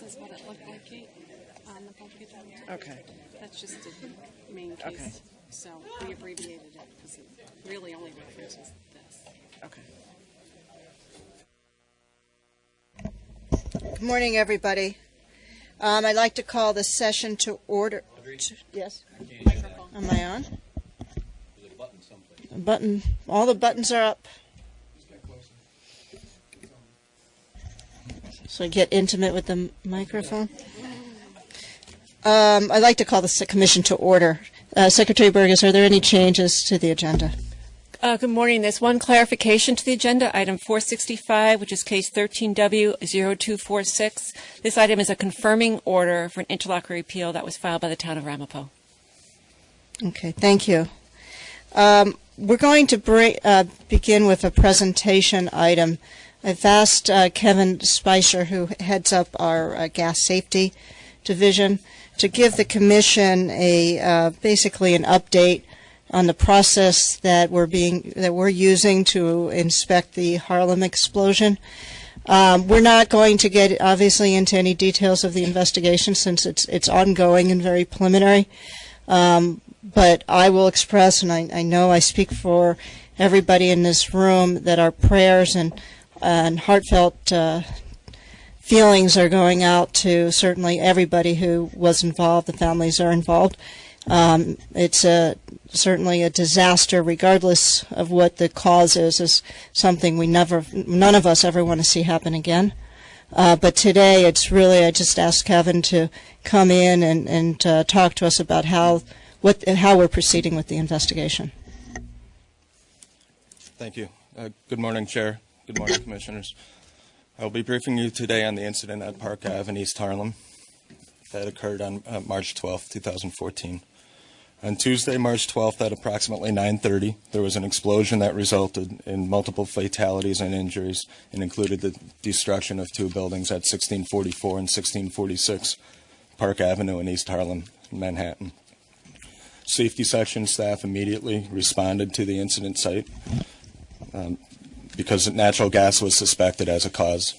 This is what it looked like, Kate, on the public agenda. Okay. That's just the main case. Okay. So we abbreviated it because it really only references this. Okay. Good morning, everybody. I'd like to call the session to order. Yes? Microphone. Am I on? There's a button someplace. A button. All the buttons are up. So get intimate with the microphone. I'd like to call the commission to order. Secretary Burgess, are there any changes to the agenda? Good morning. There's one clarification to the agenda, item 465, which is case 13W0246. This item is a confirming order for an interlocutory appeal that was filed by the town of Ramapo. Okay, thank you. We're going to begin with a presentation item. I've asked Kevin Spicer, who heads up our gas safety division, to give the commission basically an update on the process that we're using to inspect the Harlem explosion. We're not going to get obviously into any details of the investigation since it's ongoing and very preliminary. But I will express, and I know I speak for everybody in this room, that our prayers and heartfelt feelings are going out to certainly everybody who was involved. The families are involved. It's certainly a disaster, regardless of what the cause is something none of us ever want to see happen again. But today, it's really, I just asked Kevin to come in and talk to us about how we're proceeding with the investigation. Thank you. Good morning, Chair. Good morning, Commissioners. I'll be briefing you today on the incident at Park Ave in East Harlem that occurred on March 12, 2014. On Tuesday, March 12th, at approximately 9:30, there was an explosion that resulted in multiple fatalities and injuries and included the destruction of two buildings at 1644 and 1646 Park Avenue in East Harlem, Manhattan. Safety section staff immediately responded to the incident site because natural gas was suspected as a cause.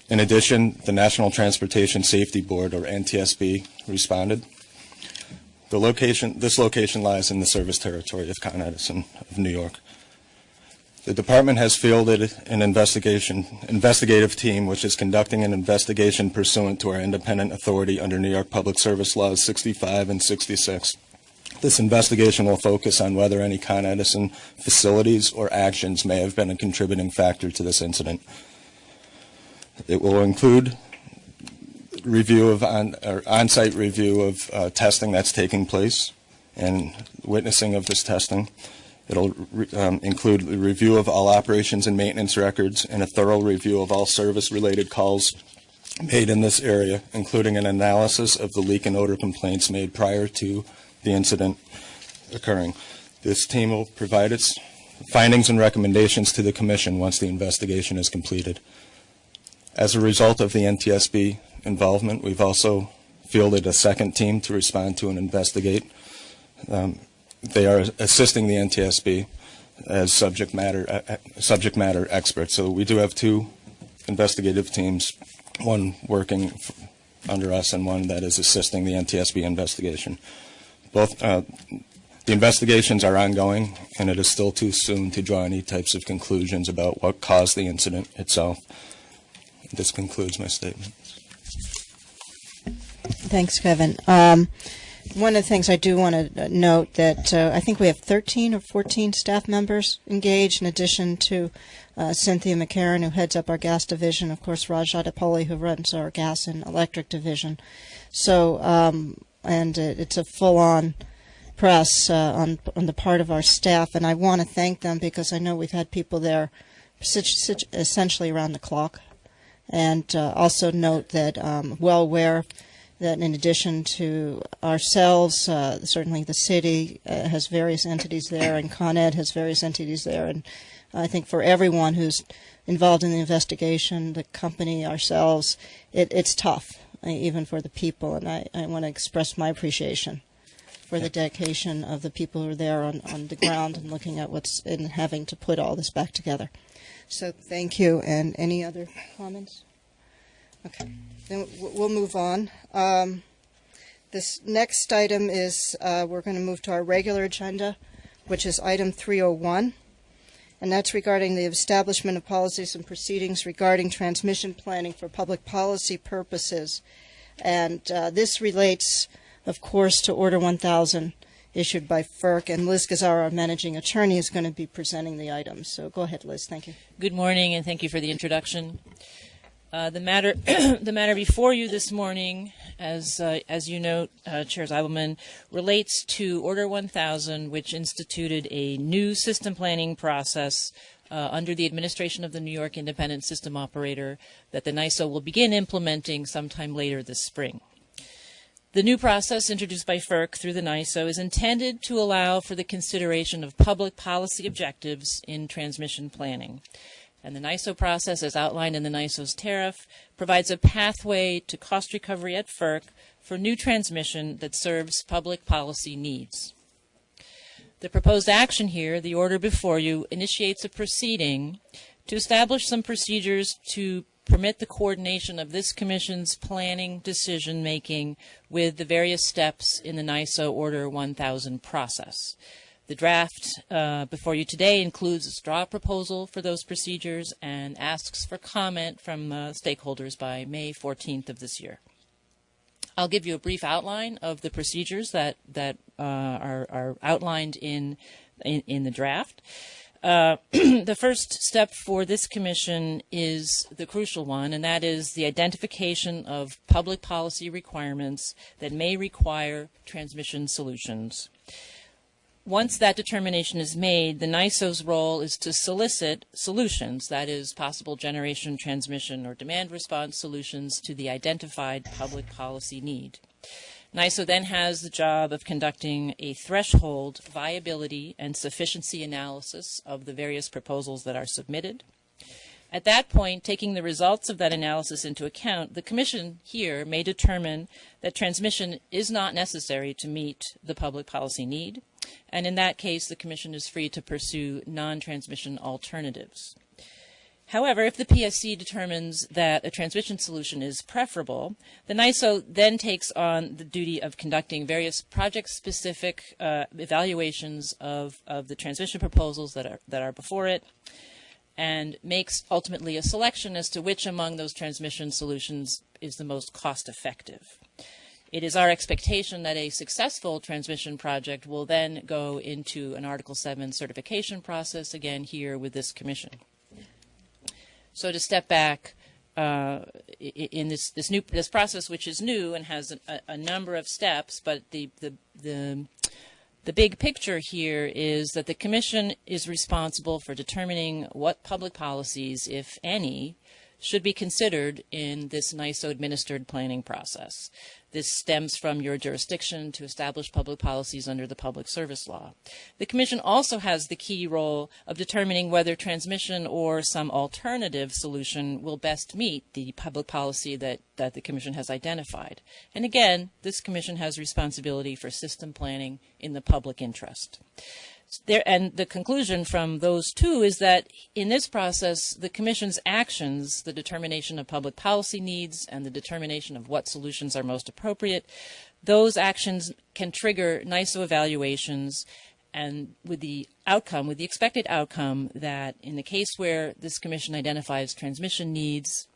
In addition, the National Transportation Safety Board, or NTSB, responded. This location lies in the service territory of Con Edison of New York. The department has fielded an investigative team which is conducting an investigation pursuant to our independent authority under New York Public Service Laws 65 and 66. This investigation will focus on whether any Con Edison facilities or actions may have been a contributing factor to this incident. It will include on-site review of testing that's taking place and witnessing of this testing. It'll include a review of all operations and maintenance records and a thorough review of all service-related calls made in this area, including an analysis of the leak and odor complaints made prior to the incident occurring. This team will provide its findings and recommendations to the Commission once the investigation is completed. As a result of the NTSB involvement, we've also fielded a second team to respond to and investigate. They are assisting the NTSB as subject matter experts. So we do have two investigative teams, one working under us and one that is assisting the NTSB investigation. Both the investigations are ongoing, and it is still too soon to draw any types of conclusions about what caused the incident itself. This concludes my statement. Thanks, Kevin. One of the things I do want to note that I think we have 13 or 14 staff members engaged, in addition to Cynthia McCarron, who heads up our gas division, of course, Rajat Apoli, who runs our gas and electric division. So, and it's a full-on press on the part of our staff, and I want to thank them because I know we've had people there essentially around the clock. And also note that well aware that in addition to ourselves, certainly the city has various entities there, and Con Ed has various entities there. And I think for everyone who's involved in the investigation, the company, ourselves, it's tough, even for the people. And I want to express my appreciation for the dedication of the people who are there on the ground and looking at what's in having to put all this back together. So thank you. And any other comments? Okay, then we'll move on. This next item is, we're going to move to our regular agenda, which is item 301, and that's regarding the establishment of policies and proceedings regarding transmission planning for public policy purposes. And this relates, of course, to Order 1000 issued by FERC, and Liz Gazzara, our managing attorney, is going to be presenting the items. So go ahead, Liz. Thank you. Good morning, and thank you for the introduction. The matter before you this morning, as you note, Chair Zeibelman, relates to Order 1000, which instituted a new system planning process under the administration of the New York Independent System Operator that the NYSO will begin implementing sometime later this spring. The new process introduced by FERC through the NYSO is intended to allow for the consideration of public policy objectives in transmission planning. And the NYSO process, as outlined in the NYSO's tariff, provides a pathway to cost recovery at FERC for new transmission that serves public policy needs. The proposed action here, the order before you, initiates a proceeding to establish some procedures to permit the coordination of this Commission's planning decision-making with the various steps in the NYSO Order 1000 process. The draft before you today includes a straw proposal for those procedures and asks for comment from stakeholders by May 14th of this year. I'll give you a brief outline of the procedures that are outlined in the draft. The first step for this Commission is the crucial one, and that is the identification of public policy requirements that may require transmission solutions. Once that determination is made, the NYSO's role is to solicit solutions, that is, possible generation, transmission, or demand response solutions to the identified public policy need. NYSO then has the job of conducting a threshold, viability, and sufficiency analysis of the various proposals that are submitted. At that point, taking the results of that analysis into account, the Commission here may determine that transmission is not necessary to meet the public policy need, and in that case, the Commission is free to pursue non-transmission alternatives. However, if the PSC determines that a transmission solution is preferable, the NYSO then takes on the duty of conducting various project-specific evaluations of the transmission proposals that are before it, and makes ultimately a selection as to which among those transmission solutions is the most cost-effective. It is our expectation that a successful transmission project will then go into an Article 7 certification process, again here with this Commission. So to step back, in this process, which is new and has a number of steps, but the big picture here is that the Commission is responsible for determining what public policies, if any, should be considered in this NYSO-administered planning process. This stems from your jurisdiction to establish public policies under the Public Service Law. The Commission also has the key role of determining whether transmission or some alternative solution will best meet the public policy that the Commission has identified. And again, this Commission has responsibility for system planning in the public interest. And the conclusion from those two is that in this process, the Commission's actions, the determination of public policy needs and the determination of what solutions are most appropriate, those actions can trigger NYSO evaluations, and with the expected outcome that in the case where this Commission identifies transmission needs,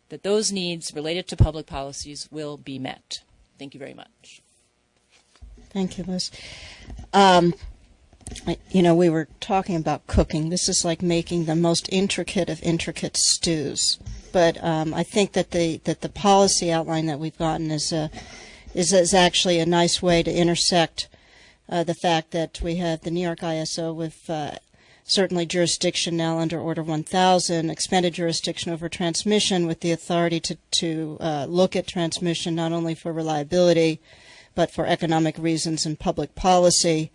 that those needs related to public policies will be met. Thank you very much. Thank you, Liz. We were talking about cooking. This is like making the most intricate of intricate stews. But I think that the policy outline that we've gotten is actually a nice way to intersect the fact that we have the New York ISO with certainly jurisdiction now under Order 1000, expanded jurisdiction over transmission with the authority to look at transmission not only for reliability but for economic reasons and public policy,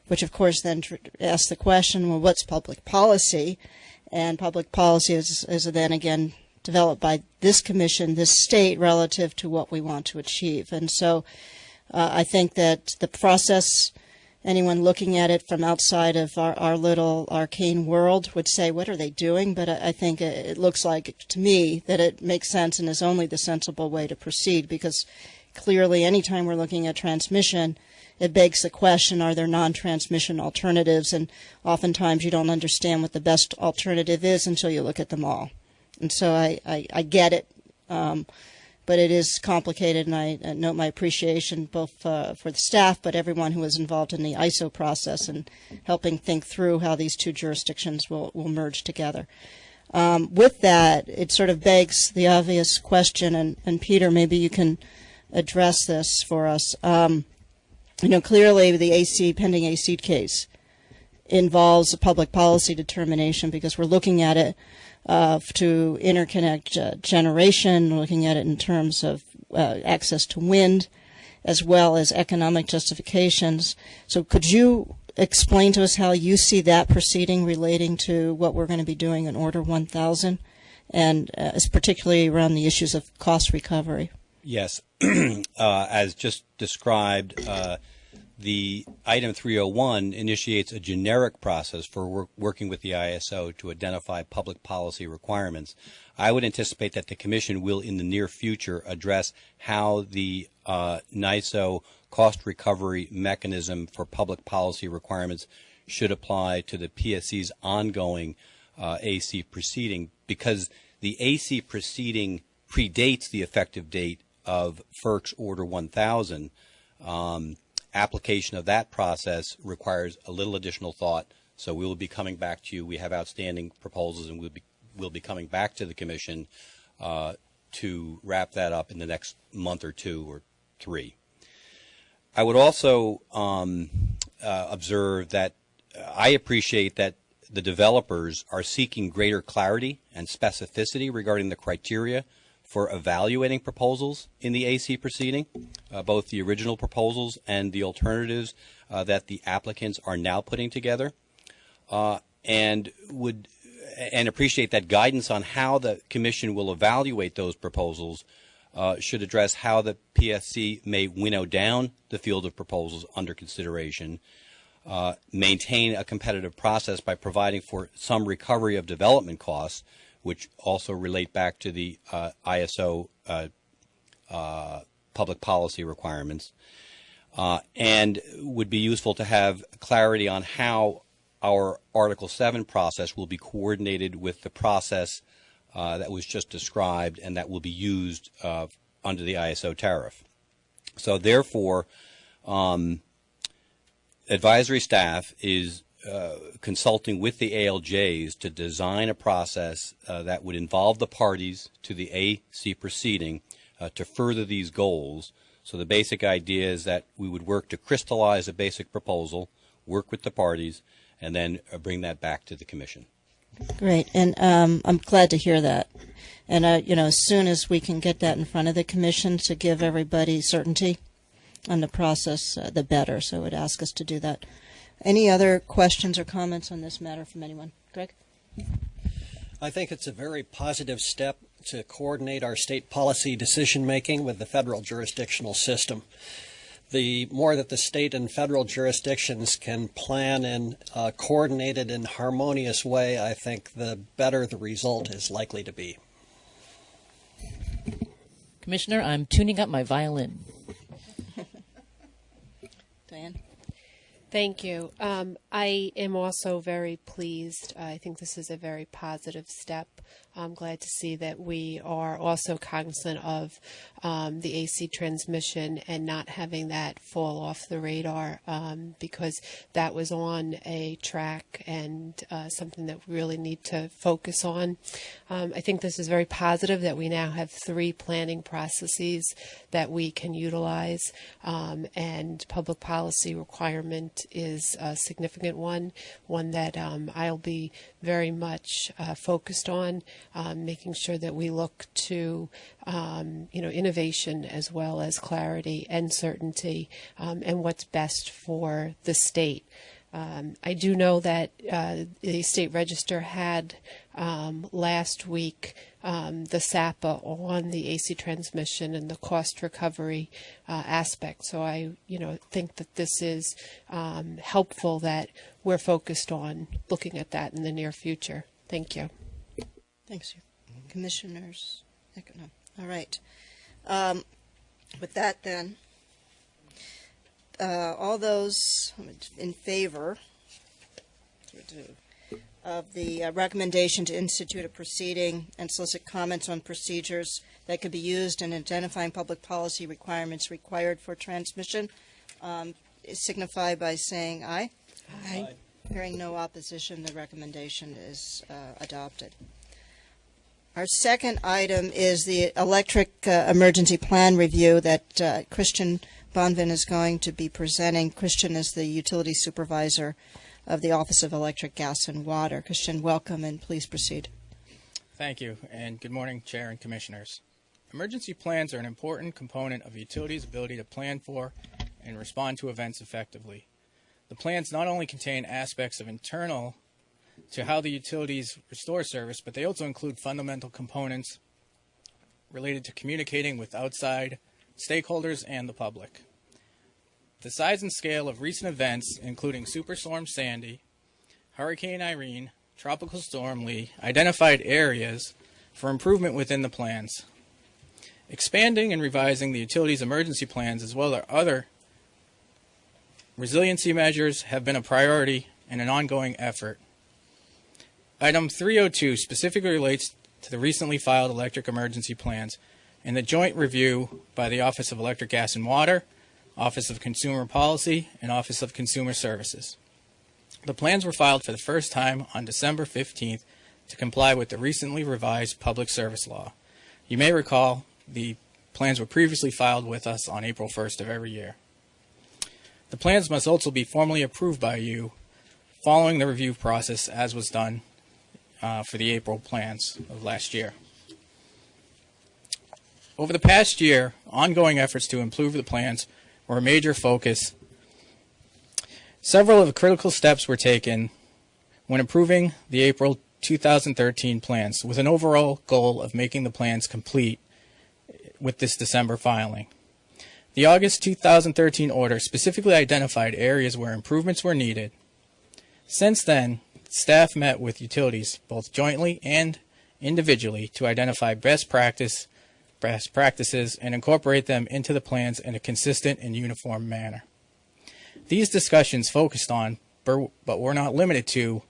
which of course then asks the question, well, what's public policy? And public policy is then again developed by this Commission, this state, relative to what we want to achieve. And so I think that the process anyone looking at it from outside of our little arcane world would say, what are they doing? But I think it looks like, to me, that it makes sense and is only the sensible way to proceed, because clearly anytime we're looking at transmission, it begs the question, are there non-transmission alternatives? And oftentimes you don't understand what the best alternative is until you look at them all. And so I get it. But it is complicated, and I note my appreciation both for the staff, but everyone who was involved in the ISO process and helping think through how these two jurisdictions will merge together. With that, it sort of begs the obvious question, and Peter, maybe you can address this for us. Clearly the pending AC case involves a public policy determination, because we're looking at it to interconnect generation, looking at it in terms of access to wind, as well as economic justifications. So could you explain to us how you see that proceeding relating to what we're going to be doing in Order 1000, and particularly around the issues of cost recovery? Yes. As just described, the item 301 initiates a generic process for working with the ISO to identify public policy requirements. I would anticipate that the Commission will in the near future address how the NISO cost recovery mechanism for public policy requirements should apply to the PSC's ongoing AC proceeding, because the AC proceeding predates the effective date of FERC's Order 1000. Application of that process requires a little additional thought, so we will be coming back to you. We have outstanding proposals, and we'll be coming back to the Commission to wrap that up in the next month or two or three. I would also observe that I appreciate that the developers are seeking greater clarity and specificity regarding the criteria for evaluating proposals in the AC proceeding, both the original proposals and the alternatives that the applicants are now putting together, and appreciate that guidance on how the Commission will evaluate those proposals should address how the PSC may winnow down the field of proposals under consideration, maintain a competitive process by providing for some recovery of development costs, which also relate back to the ISO public policy requirements, and would be useful to have clarity on how our Article 7 process will be coordinated with the process that was just described and that will be used under the ISO tariff. So therefore, advisory staff is consulting with the ALJs to design a process that would involve the parties to the AC proceeding to further these goals. So the basic idea is that we would work to crystallize a basic proposal, work with the parties, and then bring that back to the Commission. Great, and I'm glad to hear that. And as soon as we can get that in front of the Commission to give everybody certainty on the process, the better. So I would ask us to do that. Any other questions or comments on this matter from anyone? Greg? I think it's a very positive step to coordinate our state policy decision-making with the federal jurisdictional system. The more that the state and federal jurisdictions can plan in a coordinated and harmonious way, I think the better the result is likely to be. Commissioner, I'm tuning up my violin. Diane? Thank you. I am also very pleased. I think this is a very positive step. I'm glad to see that we are also cognizant of the AC transmission and not having that fall off the radar, because that was on a track and something that we really need to focus on. I think this is very positive that we now have 3 planning processes that we can utilize, and public policy requirement is a significant one that I'll be very much focused on, making sure that we look to innovation as well as clarity and certainty, and what's best for the state. I do know that the State Register had last week the SAPA on the AC transmission and the cost recovery aspect. So I, think that this is helpful that we're focused on looking at that in the near future. Thank you. Thanks, Commissioners. No. All right. With that, then, all those in favor of the recommendation to institute a proceeding and solicit comments on procedures that could be used in identifying public policy requirements required for transmission, signify by saying aye. Aye. Hearing no opposition, the recommendation is adopted. Our second item is the electric emergency plan review that Christian Bonvin is going to be presenting. Christian is the utility supervisor of the Office of Electric, Gas, and Water. Christian, welcome, and please proceed. Thank you, and good morning, Chair and Commissioners. Emergency plans are an important component of a utility's ability to plan for and respond to events effectively. The plans not only contain aspects of internal to how the utilities restore service, but they also include fundamental components related to communicating with outside stakeholders and the public. The size and scale of recent events, including Superstorm Sandy, Hurricane Irene, Tropical Storm Lee, identified areas for improvement within the plans. Expanding and revising the utilities' emergency plans as well as other resiliency measures have been a priority and an ongoing effort. Item 302 specifically relates to the recently filed electric emergency plans and the joint review by the Office of Electric, Gas, and Water, Office of Consumer Policy, and Office of Consumer Services. The plans were filed for the first time on December 15th to comply with the recently revised Public Service Law. You may recall the plans were previously filed with us on April 1st of every year. The plans must also be formally approved by you following the review process as was done for the April plans of last year. Over the past year, ongoing efforts to improve the plans were a major focus. Several of the critical steps were taken when approving the April 2013 plans with an overall goal of making the plans complete with this December filing. The August 2013 order specifically identified areas where improvements were needed. Since then, staff met with utilities, both jointly and individually, to identify best practices and incorporate them into the plans in a consistent and uniform manner. These discussions focused on, but were not limited to,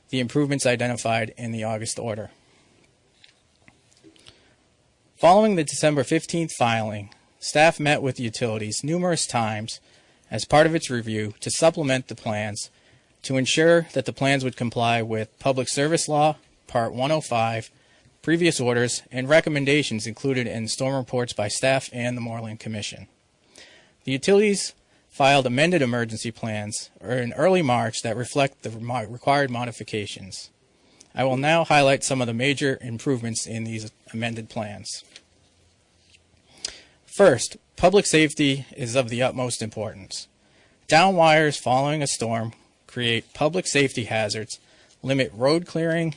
the improvements identified in the August order. Following the December 15th filing, staff met with utilities numerous times as part of its review to supplement the plans to ensure that the plans would comply with Public Service Law, Part 105, previous orders, and recommendations included in storm reports by staff and the Moreland Commission. The utilities filed amended emergency plans in early March that reflect the required modifications. I will now highlight some of the major improvements in these amended plans. First, public safety is of the utmost importance. Down wires following a storm create public safety hazards, limit road clearing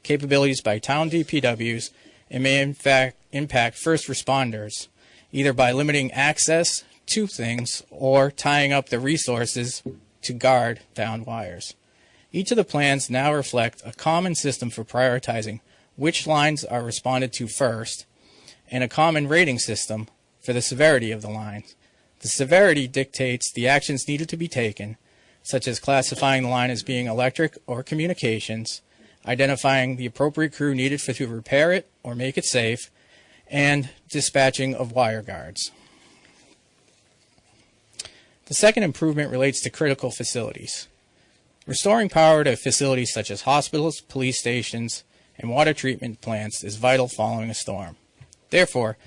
capabilities by town DPWs, and may in fact impact first responders, either by limiting access to things or tying up the resources to guard down wires. Each of the plans now reflect a common system for prioritizing which lines are responded to first, and a common rating system for the severity of the lines. The severity dictates the actions needed to be taken, such as classifying the line as being electric or communications, identifying the appropriate crew needed to repair it or make it safe, and dispatching of wire guards. The second improvement relates to critical facilities. Restoring power to facilities such as hospitals, police stations, and water treatment plants is vital following a storm. Therefore,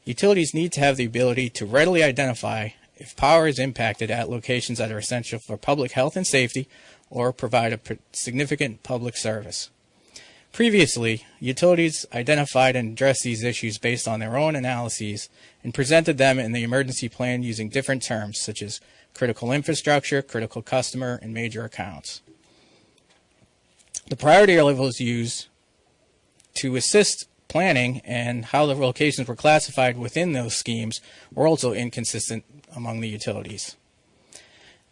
utilities need to have the ability to readily identify if power is impacted at locations that are essential for public health and safety or provide a significant public service. Previously, utilities identified and addressed these issues based on their own analyses and presented them in the emergency plan using different terms such as critical infrastructure, critical customer, and major accounts. The priority levels used to assist planning and how the locations were classified within those schemes were also inconsistent among the utilities.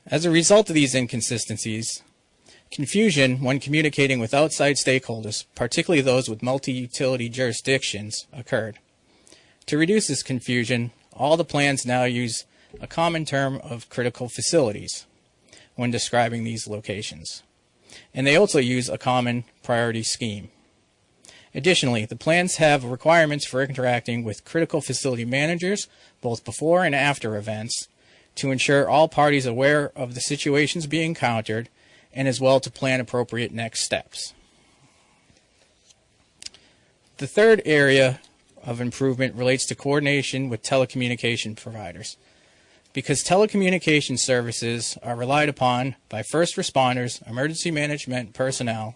As a result of these inconsistencies, confusion when communicating with outside stakeholders, particularly those with multi-utility jurisdictions, occurred. To reduce this confusion, all the plans now use a common term of critical facilities when describing these locations. And they also use a common priority scheme. Additionally, the plans have requirements for interacting with critical facility managers, both before and after events, to ensure all parties are aware of the situations being encountered, and as well to plan appropriate next steps. The third area of improvement relates to coordination with telecommunication providers. Because telecommunication services are relied upon by first responders, emergency management personnel,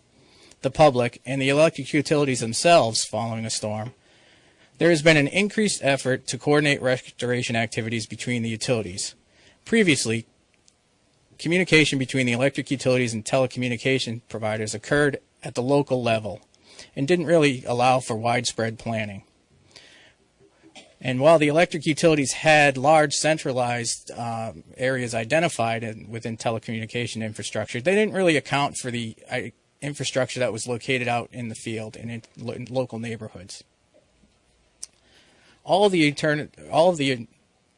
the public, and the electric utilities themselves following a storm, there has been an increased effort to coordinate restoration activities between the utilities. Previously, communication between the electric utilities and telecommunication providers occurred at the local level and didn't really allow for widespread planning. And while the electric utilities had large centralized areas identified within telecommunication infrastructure, they didn't really account for the infrastructure that was located out in the field and in local neighborhoods. All of the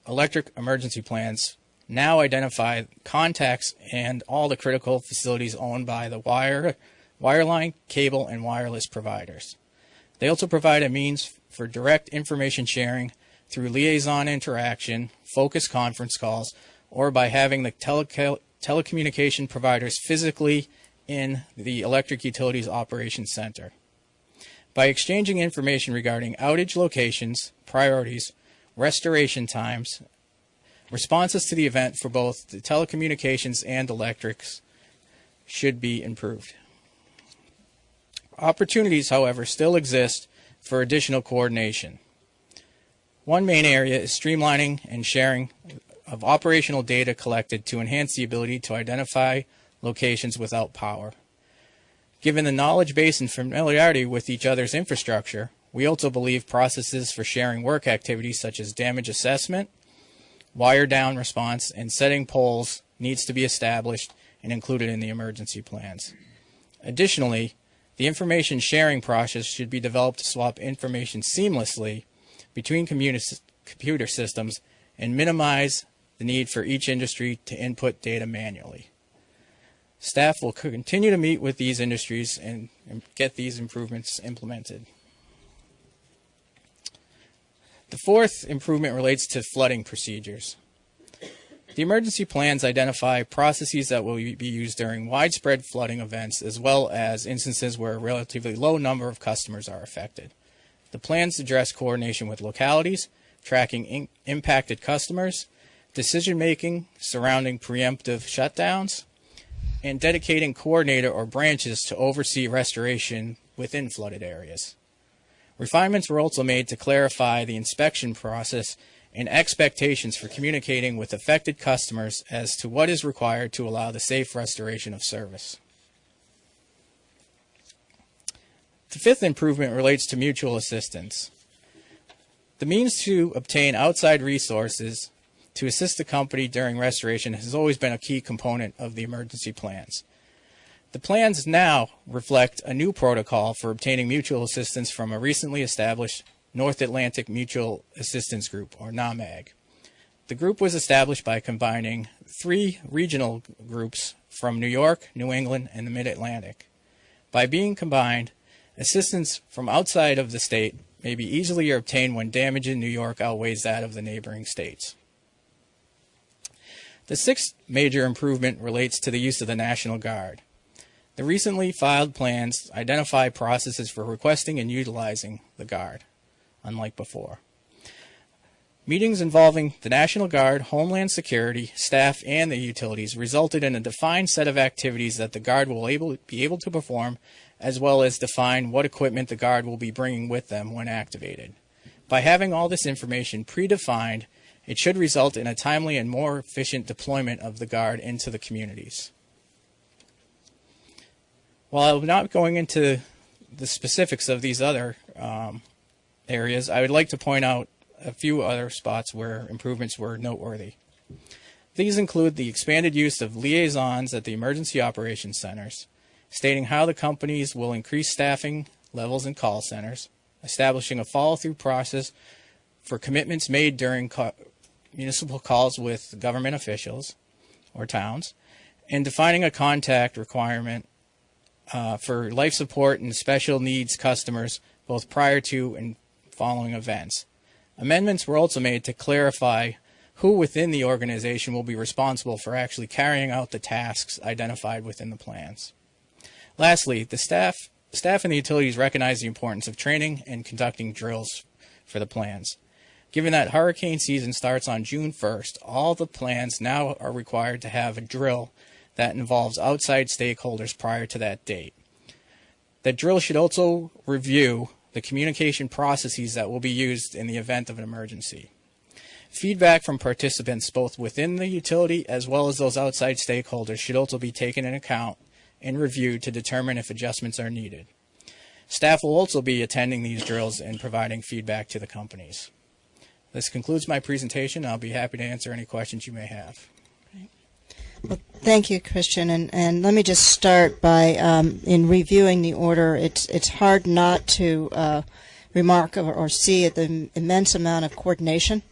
electric emergency plans now identify contacts and all the critical facilities owned by the wireline, cable, and wireless providers. They also provide a means for direct information sharing through liaison interaction, focus conference calls, or by having the telecommunication providers physically in the electric utilities operations center. By exchanging information regarding outage locations, priorities, restoration times, responses to the event for both the telecommunications and electrics should be improved. Opportunities, however, still exist for additional coordination. One main area is streamlining and sharing of operational data collected to enhance the ability to identify locations without power. Given the knowledge base and familiarity with each other's infrastructure, we also believe processes for sharing work activities such as damage assessment, wire down response, and setting poles needs to be established and included in the emergency plans. Additionally, the information sharing process should be developed to swap information seamlessly between computer systems and minimize the need for each industry to input data manually. Staff will continue to meet with these industries and get these improvements implemented. The fourth improvement relates to flooding procedures. The emergency plans identify processes that will be used during widespread flooding events as well as instances where a relatively low number of customers are affected. The plans address coordination with localities, tracking impacted customers, decision-making surrounding preemptive shutdowns, and dedicating coordinator or branches to oversee restoration within flooded areas. Refinements were also made to clarify the inspection process and expectations for communicating with affected customers as to what is required to allow the safe restoration of service. The fifth improvement relates to mutual assistance. The means to obtain outside resources to assist the company during restoration has always been a key component of the emergency plans. The plans now reflect a new protocol for obtaining mutual assistance from a recently established North Atlantic Mutual Assistance Group, or NAMAG. The group was established by combining 3 regional groups from New York, New England, and the Mid-Atlantic. By being combined, assistance from outside of the state may be easily obtained when damage in New York outweighs that of the neighboring states. The sixth major improvement relates to the use of the National Guard. The recently filed plans identify processes for requesting and utilizing the Guard, unlike before. Meetings involving the National Guard, Homeland Security, staff, and the utilities resulted in a defined set of activities that the Guard will be able to perform, as well as define what equipment the Guard will be bringing with them when activated. By having all this information predefined It should result in a timely and more efficient deployment of the Guard into the communities. While I'm not going into the specifics of these other areas, I would like to point out a few other spots where improvements were noteworthy. These include the expanded use of liaisons at the emergency operations centers, stating how the companies will increase staffing levels in call centers, establishing a follow-through process for commitments made during municipal calls with government officials or towns, and defining a contact requirement for life support and special needs customers both prior to and following events. Amendments were also made to clarify who within the organization will be responsible for actually carrying out the tasks identified within the plans. Lastly, the staff and the utilities recognize the importance of training and conducting drills for the plans. Given that hurricane season starts on June 1st, all the plans now are required to have a drill that involves outside stakeholders prior to that date. That drill should also review the communication processes that will be used in the event of an emergency. Feedback from participants both within the utility as well as those outside stakeholders should also be taken into account and reviewed to determine if adjustments are needed. Staff will also be attending these drills and providing feedback to the companies. This concludes my presentation. I'll be happy to answer any questions you may have. Well, thank you, Christian. And let me just start by, in reviewing the order, it's hard not to remark or see the immense amount of coordination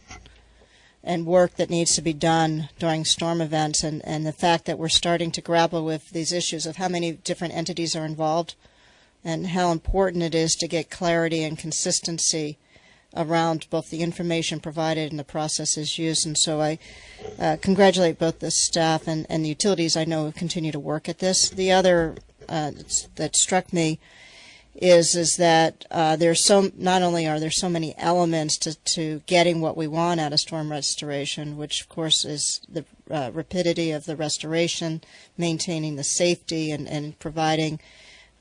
and work that needs to be done during storm events, and the fact that we're starting to grapple with these issues of how many different entities are involved and how important it is to get clarity and consistency around both the information provided and the processes used. And so I congratulate both the staff and the utilities I know continue to work at this. The other that struck me is that not only are there so many elements to getting what we want out of storm restoration, which of course is the rapidity of the restoration, maintaining the safety, and providing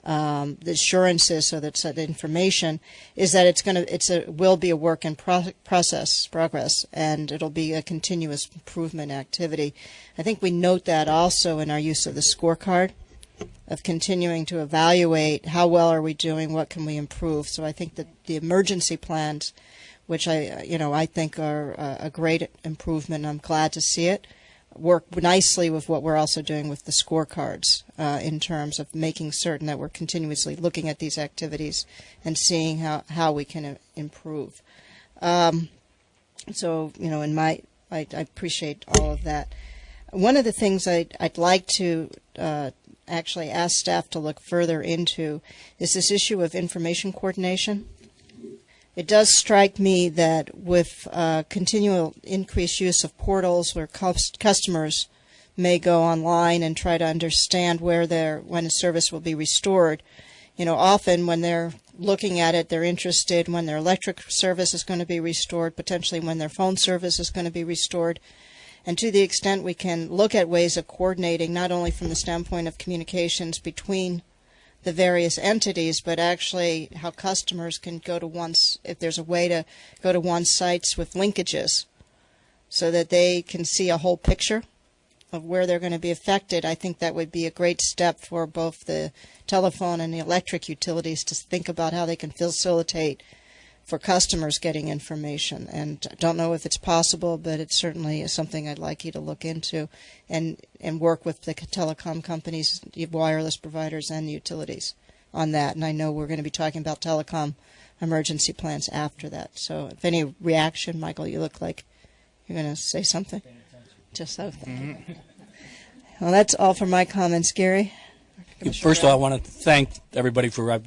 the assurances so that the information is that it will be a work in progress, and it'll be a continuous improvement activity. I think we note that also in our use of the scorecard, of continuing to evaluate how well are we doing, what can we improve. So I think that the emergency plans, which I think are a great improvement, I'm glad to see it, work nicely with what we're also doing with the scorecards in terms of making certain that we're continuously looking at these activities and seeing how we can improve. So, I appreciate all of that. One of the things I'd like to actually ask staff to look further into is this issue of information coordination. It does strike me that with continual increased use of portals where customers may go online and try to understand when a service will be restored, often when they're looking at it, they're interested when their electric service is going to be restored, potentially when their phone service is going to be restored. And to the extent we can look at ways of coordinating, not only from the standpoint of communications between the various entities, but actually how customers can go to if there's a way to go to one sites with linkages so that they can see a whole picture of where they're going to be affected, I think that would be a great step for both the telephone and the electric utilities to think about how they can facilitate for customers getting information. And I don't know if it's possible, but it certainly is something I'd like you to look into and work with the telecom companies, the wireless providers, and the utilities on that. And I know we're going to be talking about telecom emergency plans after that. So if any reaction, Michael, you look like you're going to say something. Just so. Well, that's all for my comments. Gary? First of all, I want to thank everybody for a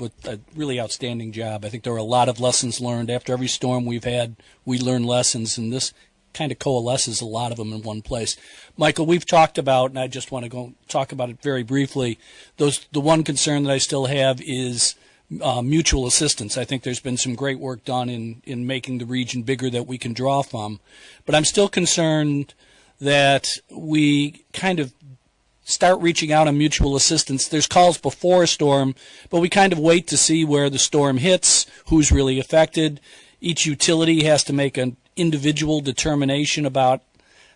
really outstanding job. I think there were a lot of lessons learned. After every storm we've had, we learn lessons, and this kind of coalesces a lot of them in one place. Michael, we've talked about, and I just want to go talk about it very briefly, the one concern that I still have is mutual assistance. I think there's been some great work done in making the region bigger that we can draw from. But I'm still concerned that we kind of start reaching out on mutual assistance. There's calls before a storm, but we kind of wait to see where the storm hits, who's really affected. Each utility has to make an individual determination about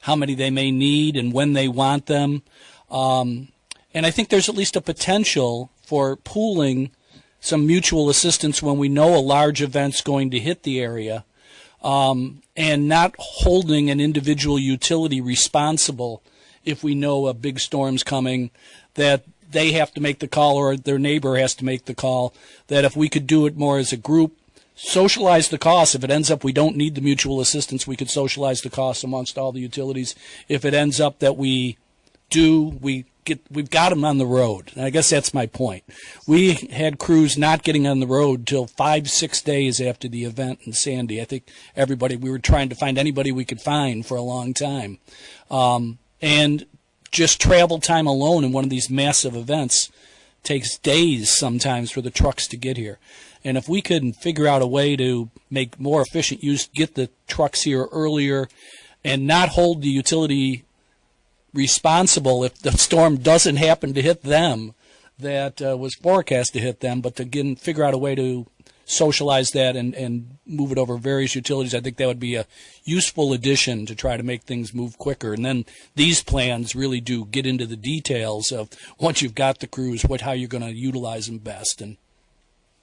how many they may need and when they want them. And I think there's at least a potential for pooling some mutual assistance when we know a large event's going to hit the area, and not holding an individual utility responsible if we know a big storm's coming, that they have to make the call or their neighbor has to make the call, that if we could do it more as a group, socialize the costs. If it ends up we don't need the mutual assistance, we could socialize the costs amongst all the utilities. If it ends up that we do, we've got them on the road. And I guess that's my point. We had crews not getting on the road till 5-6 days after the event in Sandy. I think we were trying to find anybody we could find for a long time. And just travel time alone in one of these massive events takes days sometimes for the trucks to get here. And if we could figure out a way to make more efficient use, get the trucks here earlier, and not hold the utility responsible if the storm doesn't happen to hit them that was forecast to hit them, but to again figure out a way to socialize that and move it over various utilities, I think that would be a useful addition to try to make things move quicker. And then these plans really do get into the details of, once you've got the crews, how you're going to utilize them best. And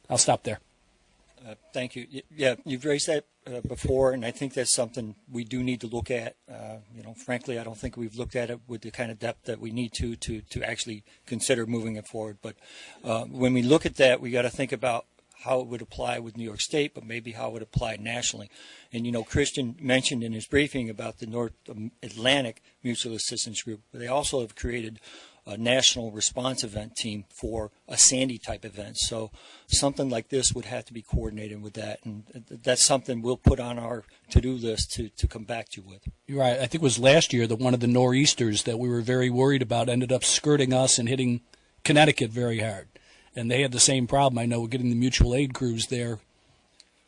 I'll stop there. Thank you. Yeah, you've raised that before, and I think that's something we do need to look at. Frankly, I don't think we've looked at it with the kind of depth that we need to actually consider moving it forward. But when we look at that, we got to think about how it would apply with New York State, but maybe how it would apply nationally. And, Christian mentioned in his briefing about the North Atlantic Mutual Assistance Group. They also have created a national response event team for a Sandy type event. So something like this would have to be coordinated with that. And that's something we'll put on our to-do list to come back to you with. You're right. I think it was last year that one of the nor'easters that we were very worried about ended up skirting us and hitting Connecticut very hard. And they had the same problem, I know, getting the mutual aid crews there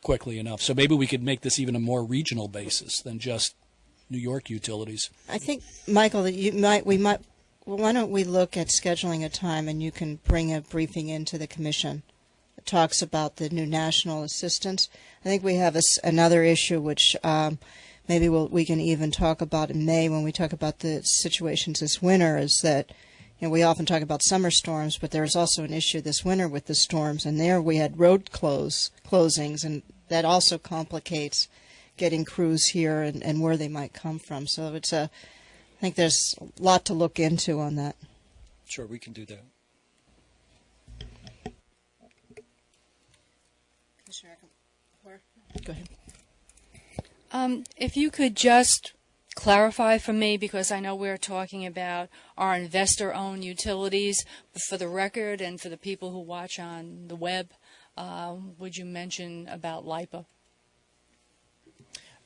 quickly enough. So maybe we could make this even a more regional basis than just New York utilities. I think, Michael, that why don't we look at scheduling a time and you can bring a briefing into the commission that talks about the new national assistance. I think we have another issue which maybe we can even talk about in May when we talk about the situations this winter, is that we often talk about summer storms, but there's also an issue this winter with the storms, and there we had road closings, and that also complicates getting crews here and where they might come from. So I think there's a lot to look into on that. Sure, we can do that. Go ahead. If you could just clarify for me, because I know we're talking about our investor-owned utilities, but for the record and for the people who watch on the web, would you mention about LIPA?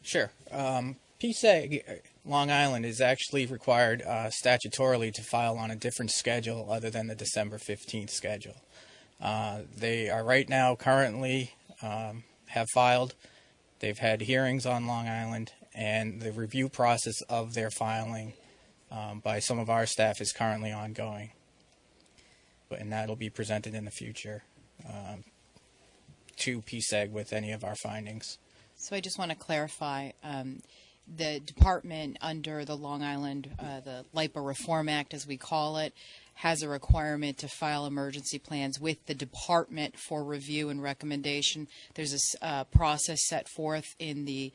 Sure. PSEG Long Island is actually required statutorily to file on a different schedule other than the December 15th schedule. They are right now currently have filed. They've had hearings on Long Island, and the review process of their filing by some of our staff is currently ongoing. And that will be presented in the future to PSEG with any of our findings. So I just want to clarify, the department under the Long Island, the LIPA Reform Act as we call it, has a requirement to file emergency plans with the department for review and recommendation. There's a process set forth in the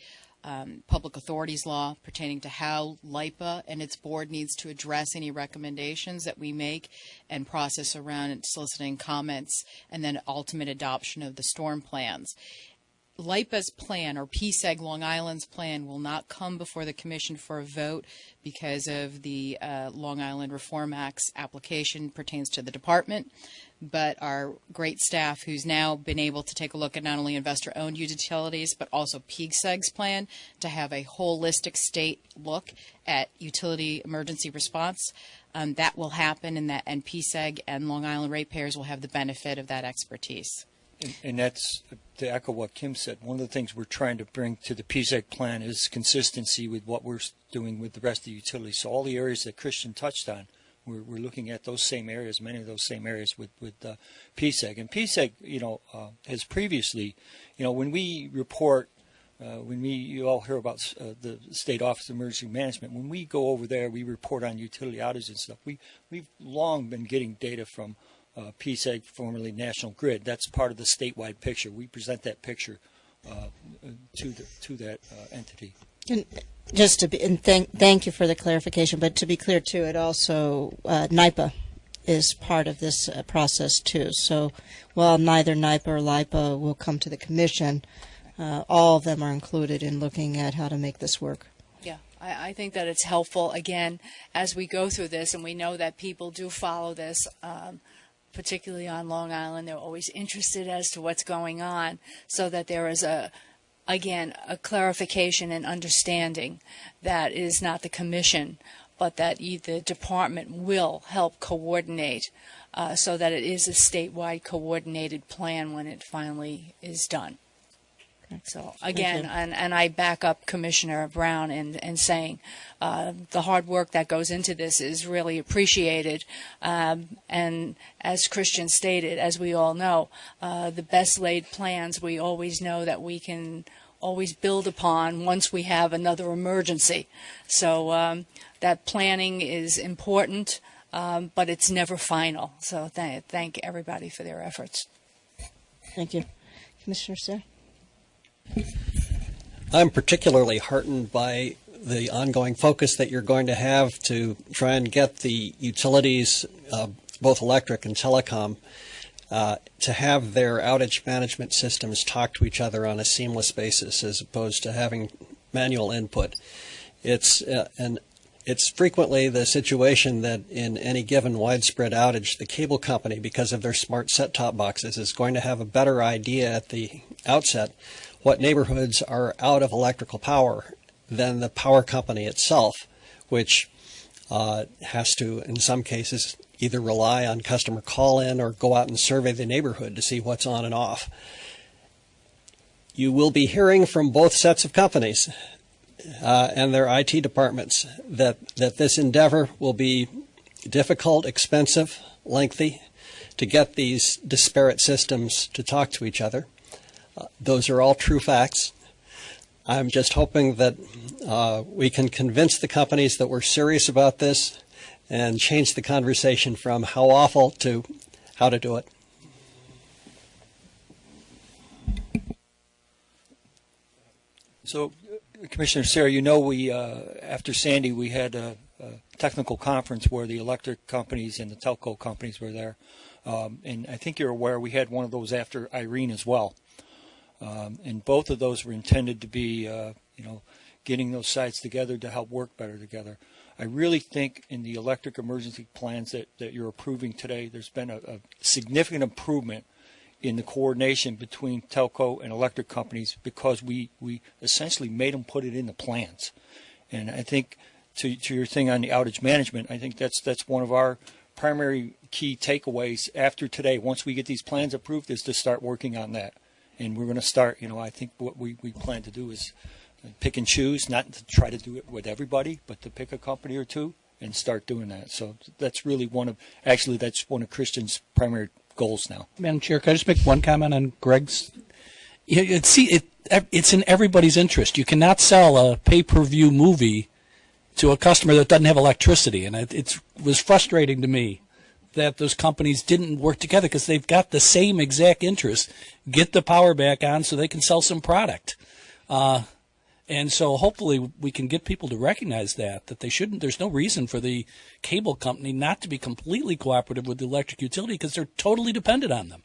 public authorities law pertaining to how LIPA and its board needs to address any recommendations that we make and process around soliciting comments and then ultimate adoption of the storm plans. LIPA's plan, or PSEG Long Island's plan, will not come before the Commission for a vote because of the Long Island Reform Act's application pertains to the department. But our great staff, who's now been able to take a look at not only investor-owned utilities, but also PSEG's plan to have a holistic state look at utility emergency response, that will happen, and PSEG and Long Island ratepayers will have the benefit of that expertise. And that's, to echo what Kim said, one of the things we're trying to bring to the PSEG plan is consistency with what we're doing with the rest of the utilities. So all the areas that Christian touched on, we're looking at those same areas, many of those same areas with PSEG. And PSEG, has previously, when we report you all hear about the State Office of Emergency Management, when we go over there, we report on utility outages and stuff. We've long been getting data from PSC, formerly National Grid. That's part of the statewide picture. We present that picture to that entity. And just to be, and thank you for the clarification, but to be clear too, it also NIPA is part of this process too. So while neither NIPA or LIPA will come to the commission, all of them are included in looking at how to make this work. Yeah, I think that it's helpful, again, as we go through this, and we know that people do follow this, particularly on Long Island. They're always interested as to what's going on, so that there is again, a clarification and understanding that it is not the commission, but that the department will help coordinate so that it is a statewide coordinated plan when it finally is done. So again, and I back up Commissioner Brown in saying the hard work that goes into this is really appreciated. And as Christian stated, as we all know, the best laid plans we always know that we can always build upon once we have another emergency. So that planning is important, but it's never final. So thank everybody for their efforts. Thank you. Commissioner Sayre? I'm particularly heartened by the ongoing focus that you're going to have to try and get the utilities, both electric and telecom, to have their outage management systems talk to each other on a seamless basis as opposed to having manual input. It's frequently the situation that in any given widespread outage, the cable company, because of their smart set-top boxes, is going to have a better idea at the outset what neighborhoods are out of electrical power than the power company itself, which has to, in some cases, either rely on customer call-in or go out and survey the neighborhood to see what's on and off. You will be hearing from both sets of companies and their IT departments that this endeavor will be difficult, expensive, lengthy to get these disparate systems to talk to each other. Those are all true facts. I'm just hoping that we can convince the companies that we're serious about this and change the conversation from how awful to how to do it. So, Commissioner Sayre, you know we after Sandy we had a technical conference where the electric companies and the telco companies were there, and I think you're aware we had one of those after Irene as well. And both of those were intended to be, getting those sides together to help work better together. I really think in the electric emergency plans that you're approving today, there's been a significant improvement in the coordination between telco and electric companies because we essentially made them put it in the plans. And I think to your thing on the outage management, I think that's one of our primary key takeaways after today, once we get these plans approved, is to start working on that. And we're going to start, I think what we plan to do is pick and choose, not to try to do it with everybody, but to pick a company or two and start doing that. So that's really that's one of Christian's primary goals now. Madam Chair, can I just make one comment on Greg's? It's in everybody's interest. You cannot sell a pay-per-view movie to a customer that doesn't have electricity. And it was frustrating to me that those companies didn't work together because they've got the same exact interest. Get the power back on so they can sell some product. And so hopefully we can get people to recognize that they shouldn't. There's no reason for the cable company not to be completely cooperative with the electric utility because they're totally dependent on them.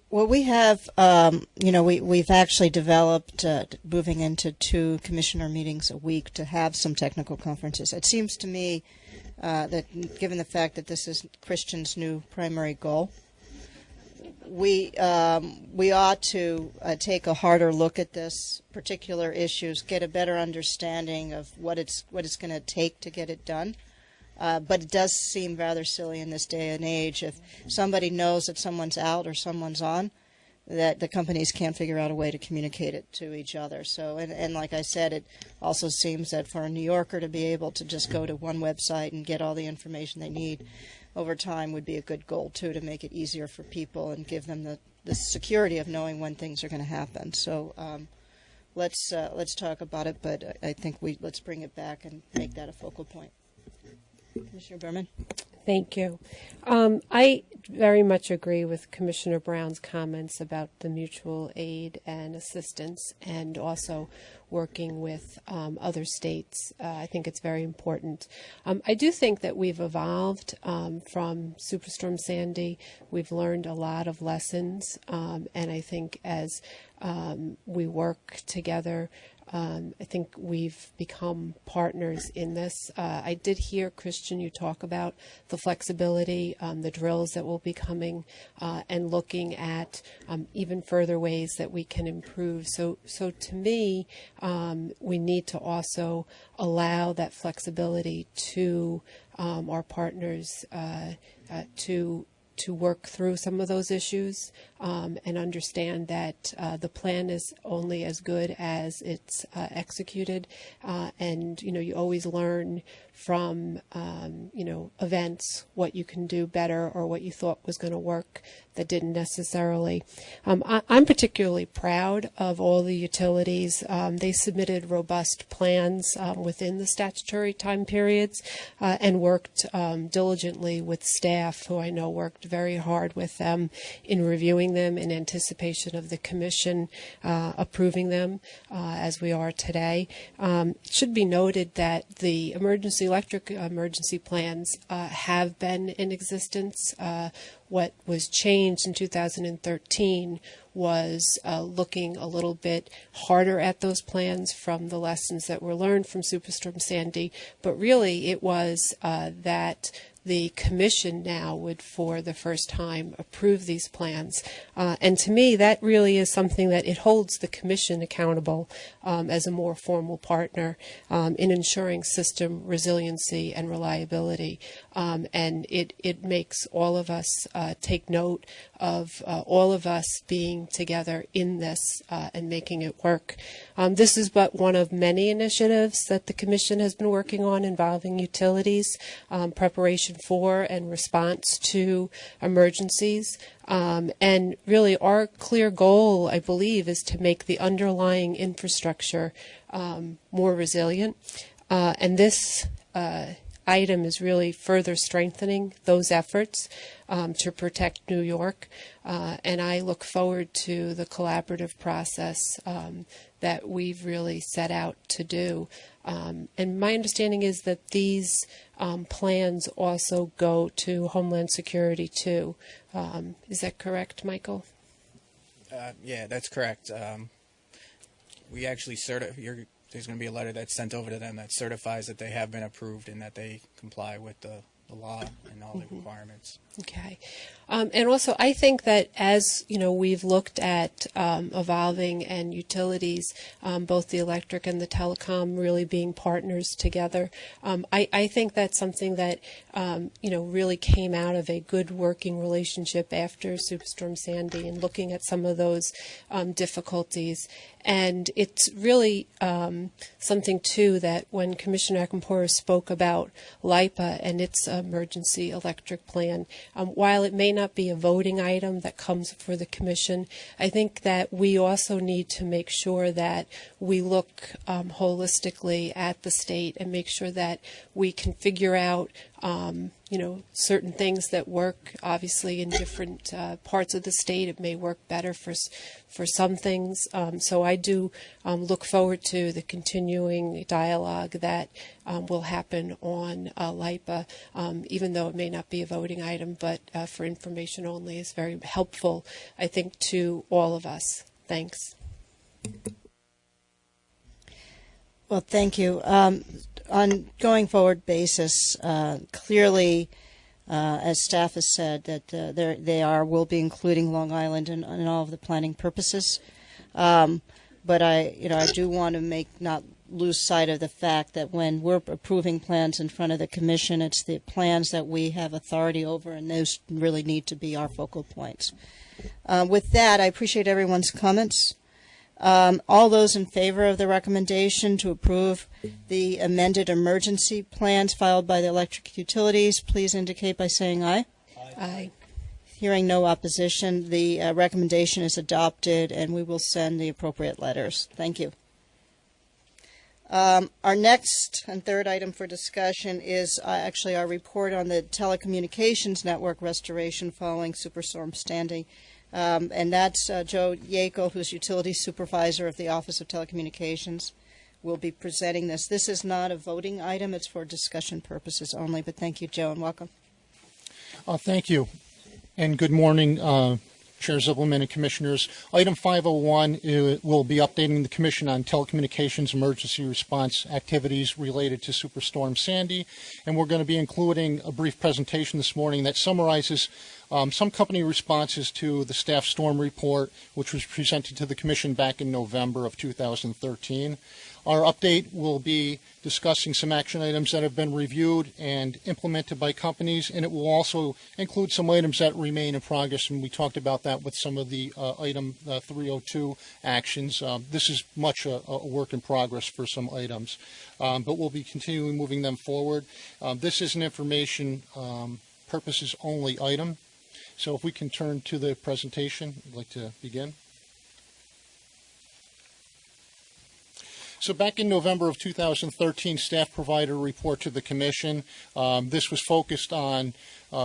Well, we have, we've actually developed, moving into 2 commissioner meetings a week to have some technical conferences. It seems to me that given the fact that this is Christian's new primary goal, we ought to take a harder look at this particular issues, get a better understanding of what it's going to take to get it done. But it does seem rather silly in this day and age if somebody knows that someone's out or someone's on, that the companies can't figure out a way to communicate it to each other. So, and like I said, it also seems that for a New Yorker to be able to just go to one website and get all the information they need over time would be a good goal, too, to make it easier for people and give them the security of knowing when things are going to happen. So let's talk about it. But I think let's bring it back and make that a focal point. Commissioner Berman. Thank you. I very much agree with Commissioner Brown's comments about the mutual aid and assistance, and also working with other states. I think it's very important. I do think that we've evolved from Superstorm Sandy. We've learned a lot of lessons, and I think as we work together, I think we've become partners in this. I did hear, Christian, you talk about the flexibility, the drills that will be coming, and looking at even further ways that we can improve. So to me, we need to also allow that flexibility to our partners to work through some of those issues, and understand that the plan is only as good as it's executed, and you always learn from events what you can do better or what you thought was going to work that didn't necessarily. I'm particularly proud of all the utilities. They submitted robust plans within the statutory time periods, and worked diligently with staff, who I know worked very hard with them in reviewing them in anticipation of the Commission approving them, as we are today. It should be noted that the electric emergency plans have been in existence. What was changed in 2013 was looking a little bit harder at those plans from the lessons that were learned from Superstorm Sandy, but really it was that the Commission now would, for the first time, approve these plans. And to me, that really is something that it holds the Commission accountable as a more formal partner in ensuring system resiliency and reliability. And it makes all of us take note of all of us being together in this and making it work. This is but one of many initiatives that the Commission has been working on involving utilities, preparation for and response to emergencies. And really our clear goal, I believe, is to make the underlying infrastructure more resilient. And this item is really further strengthening those efforts to protect New York. And I look forward to the collaborative process that we've really set out to do. And my understanding is that these plans also go to Homeland Security too. Is that correct, Michael? Yeah, that's correct. We actually there's going to be a letter that's sent over to them that certifies that they have been approved and that they comply with the law and all the requirements. Okay. And also, I think that as, we've looked at evolving and utilities, both the electric and the telecom really being partners together, I think that's something that, really came out of a good working relationship after Superstorm Sandy and looking at some of those difficulties. And it's really something, too, that when Commissioner Akinpora spoke about LIPA and its emergency electric plan, while it may not be a voting item that comes before the Commission, I think that we also need to make sure that we look holistically at the state and make sure that we can figure out certain things that work. Obviously, in different parts of the state, it may work better for some things. So I do look forward to the continuing dialogue that will happen on LIPA, even though it may not be a voting item, but for information only is very helpful, I think, to all of us. Thanks. Well, thank you. On going forward basis, clearly, as staff has said, that they will be including Long Island in all of the planning purposes. But I do want to not lose sight of the fact that when we're approving plans in front of the Commission, it's the plans that we have authority over, and those really need to be our focal points. With that, I appreciate everyone's comments. All those in favor of the recommendation to approve the amended emergency plans filed by the electric utilities, please indicate by saying aye. Aye. Hearing no opposition, the recommendation is adopted, and we will send the appropriate letters. Thank you. Our next and third item for discussion is actually our report on the telecommunications network restoration following Superstorm Sandy. And that's Joe Yackel, who's Utility Supervisor of the Office of Telecommunications, will be presenting this. This is not a voting item. It's for discussion purposes only. But thank you, Joe, and welcome. Thank you. And good morning, Chair Zibelman and Commissioners. Item 501 will be updating the Commission on telecommunications emergency response activities related to Superstorm Sandy. And we're going to be including a brief presentation this morning that summarizes some company responses to the staff storm report, which was presented to the Commission back in November of 2013. Our update will be discussing some action items that have been reviewed and implemented by companies, and it will also include some items that remain in progress, and we talked about that with some of the item 302 actions. This is much a work in progress for some items, but we'll be continuing moving them forward. This is an information purposes only item, so if we can turn to the presentation, I'd like to begin. So back in November of 2013, staff provided a report to the Commission. This was focused on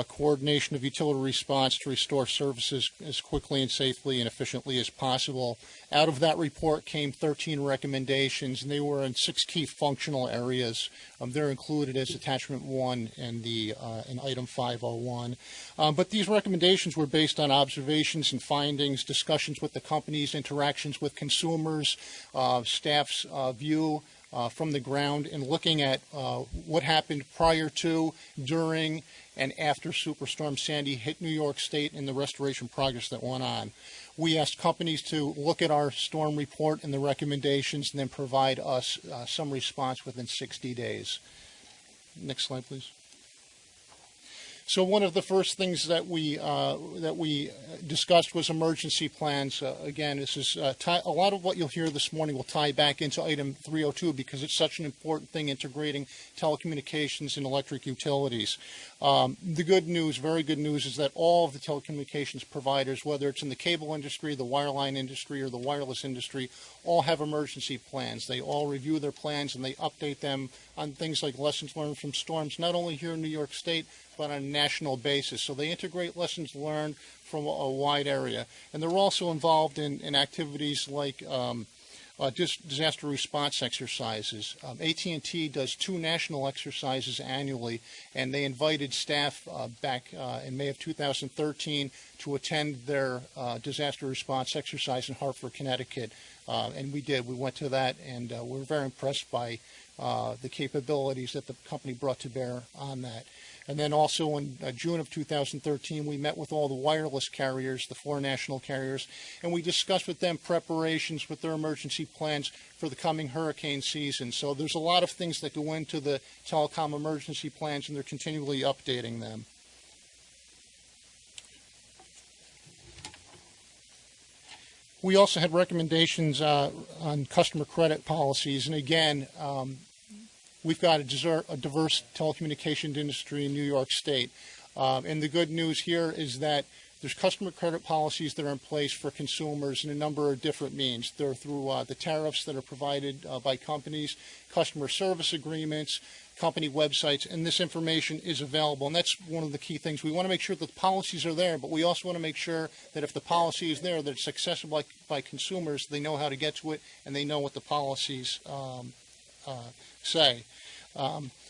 coordination of utility response to restore services as quickly and safely and efficiently as possible. Out of that report came 13 recommendations, and they were in 6 key functional areas. They're included as Attachment 1 and in Item 501. But these recommendations were based on observations and findings, discussions with the companies, interactions with consumers, staff's view from the ground, and looking at what happened prior to, during, and after Superstorm Sandy hit New York State and the restoration progress that went on. We asked companies to look at our storm report and the recommendations and then provide us some response within 60 days. Next slide, please. So one of the first things that we discussed was emergency plans. Again, this is a lot of what you'll hear this morning will tie back into item 302 because it's such an important thing integrating telecommunications and electric utilities. The good news, very good news, is that all of the telecommunications providers, whether it's in the cable industry, the wireline industry, or the wireless industry, all have emergency plans. They all review their plans and they update them on things like lessons learned from storms, not only here in New York State, but on a national basis. So they integrate lessons learned from a wide area. And they're also involved in activities like disaster response exercises. AT&T does 2 national exercises annually, and they invited staff back in May of 2013 to attend their disaster response exercise in Hartford, Connecticut. And we did. We went to that, and we were very impressed by the capabilities that the company brought to bear on that. And then also in June of 2013, we met with all the wireless carriers, the 4 national carriers, and we discussed with them preparations with their emergency plans for the coming hurricane season. So there's a lot of things that go into the telecom emergency plans, and they're continually updating them. We also had recommendations on customer credit policies, and again, we've got a diverse telecommunications industry in New York State. And the good news here is that there's customer credit policies that are in place for consumers in a number of different means. They're through the tariffs that are provided by companies, customer service agreements, company websites, and this information is available. And that's one of the key things. We want to make sure that the policies are there, but we also want to make sure that if the policy is there, that it's accessible by consumers, they know how to get to it, and they know what the policies say.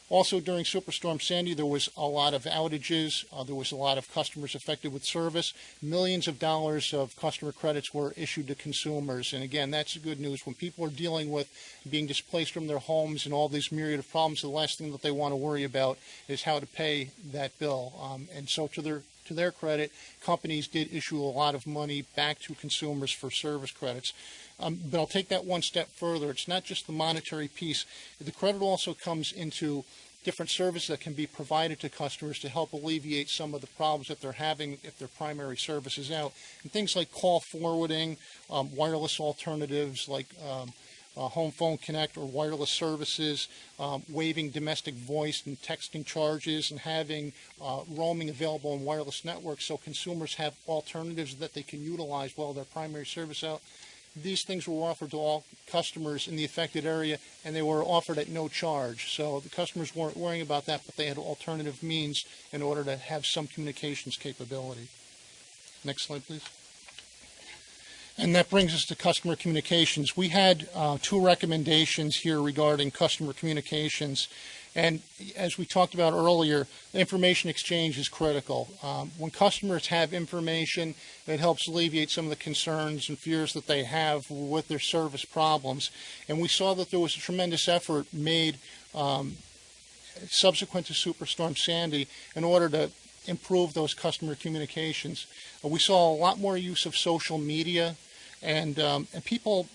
Also, during Superstorm Sandy, there was a lot of outages. There was a lot of customers affected with service. Millions of dollars of customer credits were issued to consumers. And again, that's good news. When people are dealing with being displaced from their homes and all these myriad of problems, the last thing that they want to worry about is how to pay that bill. And so to their credit, companies did issue a lot of money back to consumers for service credits. But I'll take that one step further. It's not just the monetary piece. The credit also comes into different services that can be provided to customers to help alleviate some of the problems that they're having if their primary service is out. And things like call forwarding, wireless alternatives like Home Phone Connect or wireless services, waiving domestic voice and texting charges, and having roaming available on wireless networks so consumers have alternatives that they can utilize while their primary service out. these things were offered to all customers in the affected area, and they were offered at no charge. So the customers weren't worrying about that, but they had alternative means in order to have some communications capability. Next slide, please. And that brings us to customer communications. We had 2 recommendations here regarding customer communications. And as we talked about earlier, information exchange is critical. When customers have information, it helps alleviate some of the concerns and fears that they have with their service problems. And we saw that there was a tremendous effort made subsequent to Superstorm Sandy in order to improve those customer communications. We saw a lot more use of social media, and people,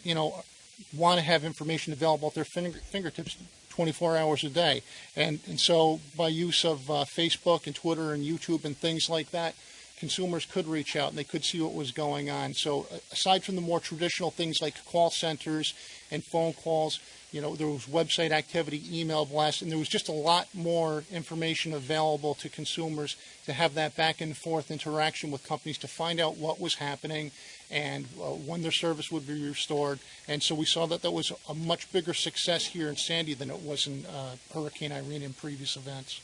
want to have information available at their fingertips 24 hours a day. And so by use of Facebook and Twitter and YouTube and things like that, consumers could reach out and they could see what was going on. So aside from the more traditional things like call centers and phone calls, there was website activity, email blasts, and there was just a lot more information available to consumers to have that back and forth interaction with companies to find out what was happening and when their service would be restored. And so we saw that that was a much bigger success here in Sandy than it was in Hurricane Irene in previous events.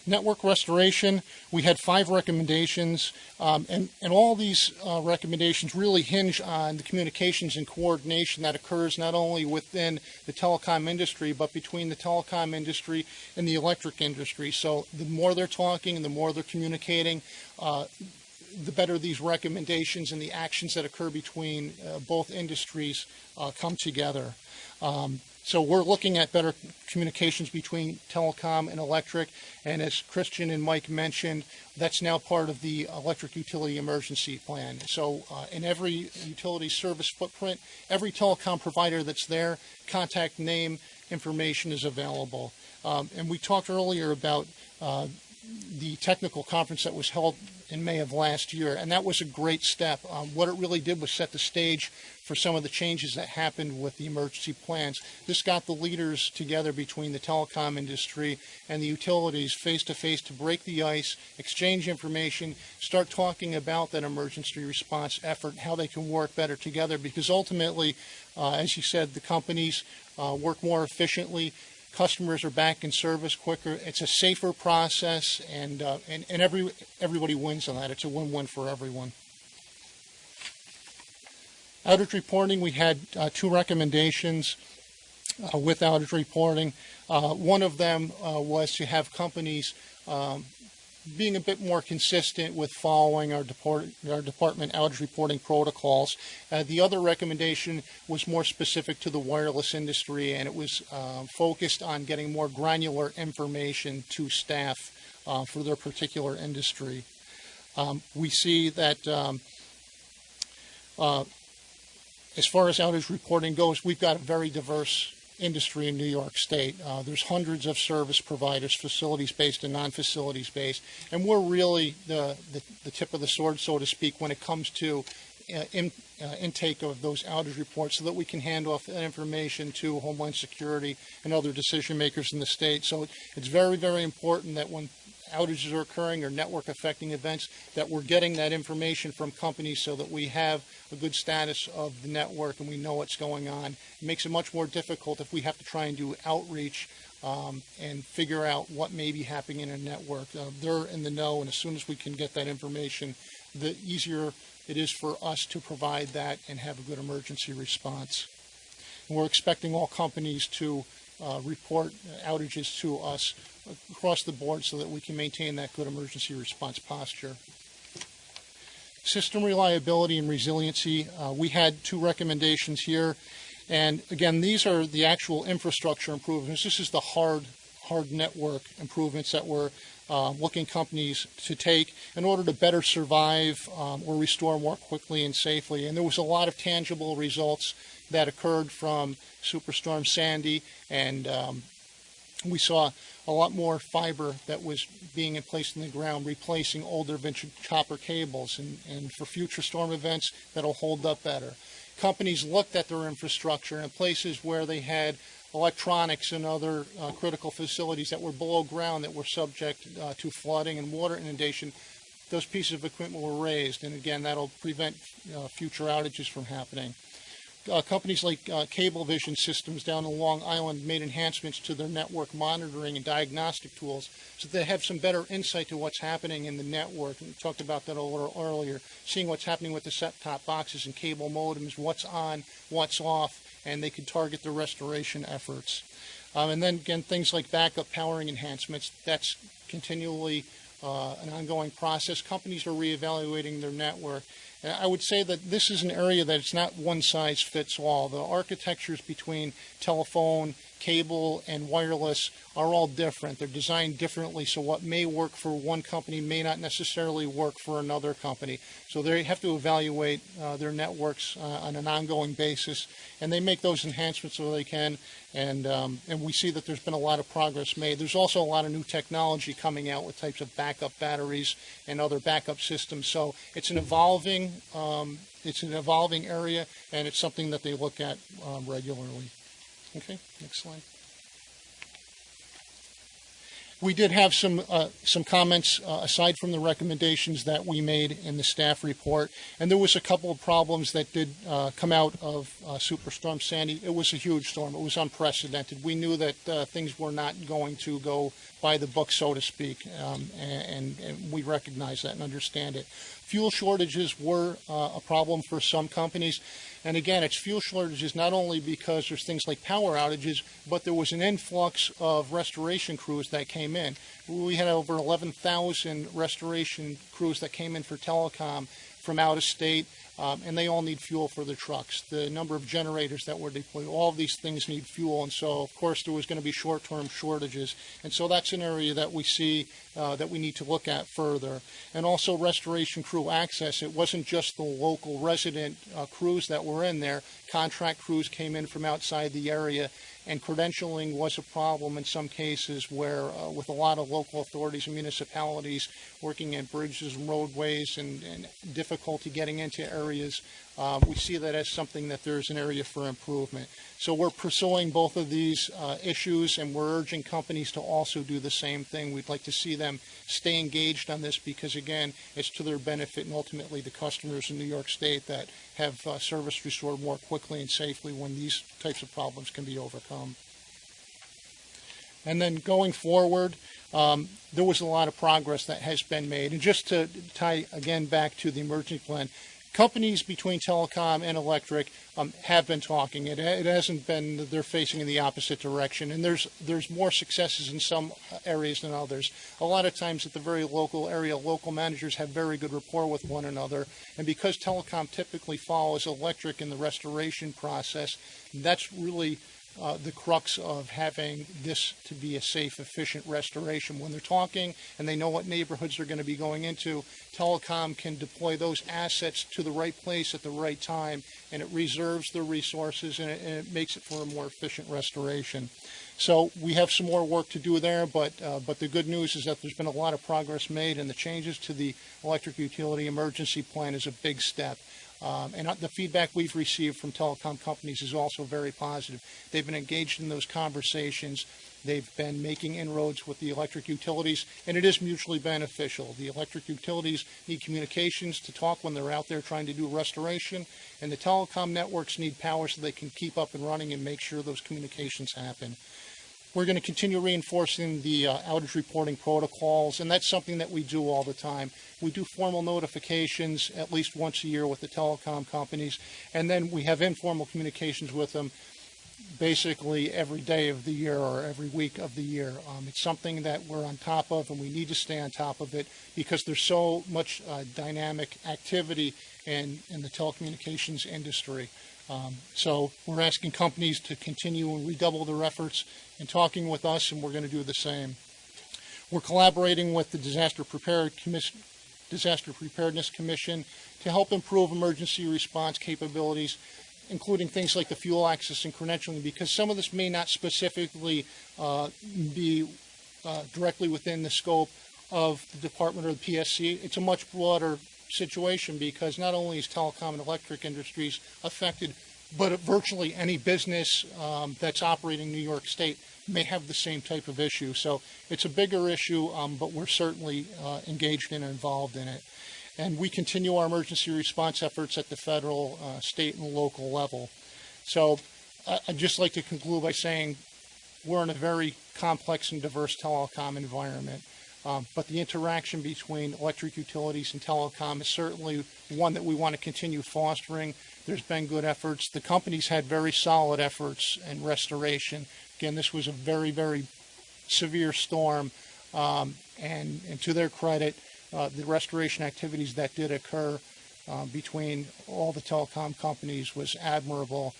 Network restoration, we had 5 recommendations, and all these recommendations really hinge on the communications and coordination that occurs not only within the telecom industry, but between the telecom industry and the electric industry. So the more they're talking and the more they're communicating, the better these recommendations and the actions that occur between both industries come together. So we're looking at better communications between telecom and electric, and as Christian and Mike mentioned, that's now part of the electric utility emergency plan. So in every utility service footprint, every telecom provider that's there, contact name information is available. And we talked earlier about the technical conference that was held in May of last year, and that was a great step. What it really did was set the stage for some of the changes that happened with the emergency plans. This got the leaders together between the telecom industry and the utilities face-to-face to break the ice, exchange information, start talking about that emergency response effort and how they can work better together, because ultimately, as you said, the companies work more efficiently. Customers are back in service quicker. It's a safer process, and everybody wins on that. It's a win-win for everyone. Outage reporting, we had 2 recommendations with outage reporting. One of them was to have companies being a bit more consistent with following our department outage reporting protocols. The other recommendation was more specific to the wireless industry, and it was focused on getting more granular information to staff for their particular industry. We see that as far as outage reporting goes, we've got a very diverse industry in New York State. There's hundreds of service providers, facilities-based and non-facilities-based, and we're really the tip of the sword, so to speak, when it comes to intake of those outage reports, so that we can hand off that information to Homeland Security and other decision makers in the state. So it's very, very important that when outages are occurring or network affecting events, that we're getting that information from companies so that we have a good status of the network and we know what's going on. It makes it much more difficult if we have to try and do outreach and figure out what may be happening in a network. They're in the know, and as soon as we can get that information, the easier it is for us to provide that and have a good emergency response. And we're expecting all companies to report outages to us across the board so that we can maintain that good emergency response posture. System reliability and resiliency, we had 2 recommendations here, and again, these are the actual infrastructure improvements. This is the hard network improvements that we're looking companies to take in order to better survive or restore more quickly and safely. And there was a lot of tangible results that occurred from Superstorm Sandy, and we saw a lot more fiber that was being placed in the ground, replacing older vintage copper cables, and for future storm events, that'll hold up better. Companies looked at their infrastructure in places where they had electronics and other critical facilities that were below ground that were subject to flooding and water inundation. those pieces of equipment were raised, and again, that'll prevent future outages from happening. Companies like Cablevision Systems down in Long Island made enhancements to their network monitoring and diagnostic tools so they have some better insight to what's happening in the network. And we talked about that a little earlier, seeing what's happening with the set-top boxes and cable modems, what's on, what's off, and they can target the restoration efforts. And then, again, things like backup powering enhancements, that's continually an ongoing process. Companies are reevaluating their network. And I would say that this is an area that it's not one size fits all. The architectures between telephone, cable, and wireless are all different. They're designed differently, so what may work for one company may not necessarily work for another company. So they have to evaluate their networks on an ongoing basis, and they make those enhancements so they can. And we see that there's been a lot of progress made. There's also a lot of new technology coming out with types of backup batteries and other backup systems. So it's an evolving area, and it's something that they look at regularly. Okay, next slide. We did have some comments aside from the recommendations that we made in the staff report, and there was a couple of problems that did come out of Superstorm Sandy. It was a huge storm. It was unprecedented. We knew that things were not going to go by the book, so to speak, and we recognize that and understand it. Fuel shortages were a problem for some companies. And again, it's fuel shortages not only because there's things like power outages, but there was an influx of restoration crews that came in. We had over 11,000 restoration crews that came in for telecom from out of state, and they all need fuel for their trucks. The number of generators that were deployed, all of these things need fuel, and so of course there was going to be short-term shortages. And so that's an area that we see that we need to look at further. And also restoration crew access. It wasn't just the local resident crews that were in there. Contract crews came in from outside the area, and credentialing was a problem in some cases where with a lot of local authorities and municipalities working at bridges and roadways and difficulty getting into areas, we see that as something that there's an area for improvement. So we're pursuing both of these issues, and we're urging companies to also do the same thing. We'd like to see them stay engaged on this because, again, it's to their benefit and ultimately the customers in New York State that have service restored more quickly and safely when these types of problems can be overcome. And then going forward, there was a lot of progress that has been made. And just to tie again back to the emergency plan, companies between telecom and electric have been talking. It hasn't been they're facing in the opposite direction, and there's more successes in some areas than others. A lot of times at the very local area, local managers have very good rapport with one another, and because telecom typically follows electric in the restoration process, that's really the crux of having this to be a safe, efficient restoration. When they're talking and they know what neighborhoods they're going to be going into, telecom can deploy those assets to the right place at the right time, and it reserves the resources and it makes it for a more efficient restoration. So we have some more work to do there, but the good news is that there's been a lot of progress made, and the changes to the electric utility emergency plan is a big step. And the feedback we've received from telecom companies is also very positive. They've been engaged in those conversations. They've been making inroads with the electric utilities, and it is mutually beneficial. The electric utilities need communications to talk when they're out there trying to do restoration, and the telecom networks need power so they can keep up and running and make sure those communications happen. We're going to continue reinforcing the outage reporting protocols, and that's something that we do all the time. We do formal notifications at least once a year with the telecom companies, and then we have informal communications with them basically every day of the year or every week of the year. It's something that we're on top of, and we need to stay on top of it because there's so much dynamic activity in the telecommunications industry. So we're asking companies to continue and redouble their efforts in talking with us, and we're going to do the same. We're collaborating with the Disaster Preparedness Commission to help improve emergency response capabilities, including things like the fuel access and credentialing, because some of this may not specifically be directly within the scope of the department or the PSC. It's a much broader situation because not only is telecom and electric industries affected, but virtually any business that's operating in New York State may have the same type of issue. So it's a bigger issue, but we're certainly engaged and involved in it. And we continue our emergency response efforts at the federal, state, and local level. So I'd just like to conclude by saying we're in a very complex and diverse telecom environment. But the interaction between electric utilities and telecom is certainly one that we want to continue fostering. There's been good efforts. The companies had very solid efforts in restoration. Again, this was a very, very severe storm, and to their credit, the restoration activities that did occur between all the telecom companies was admirable.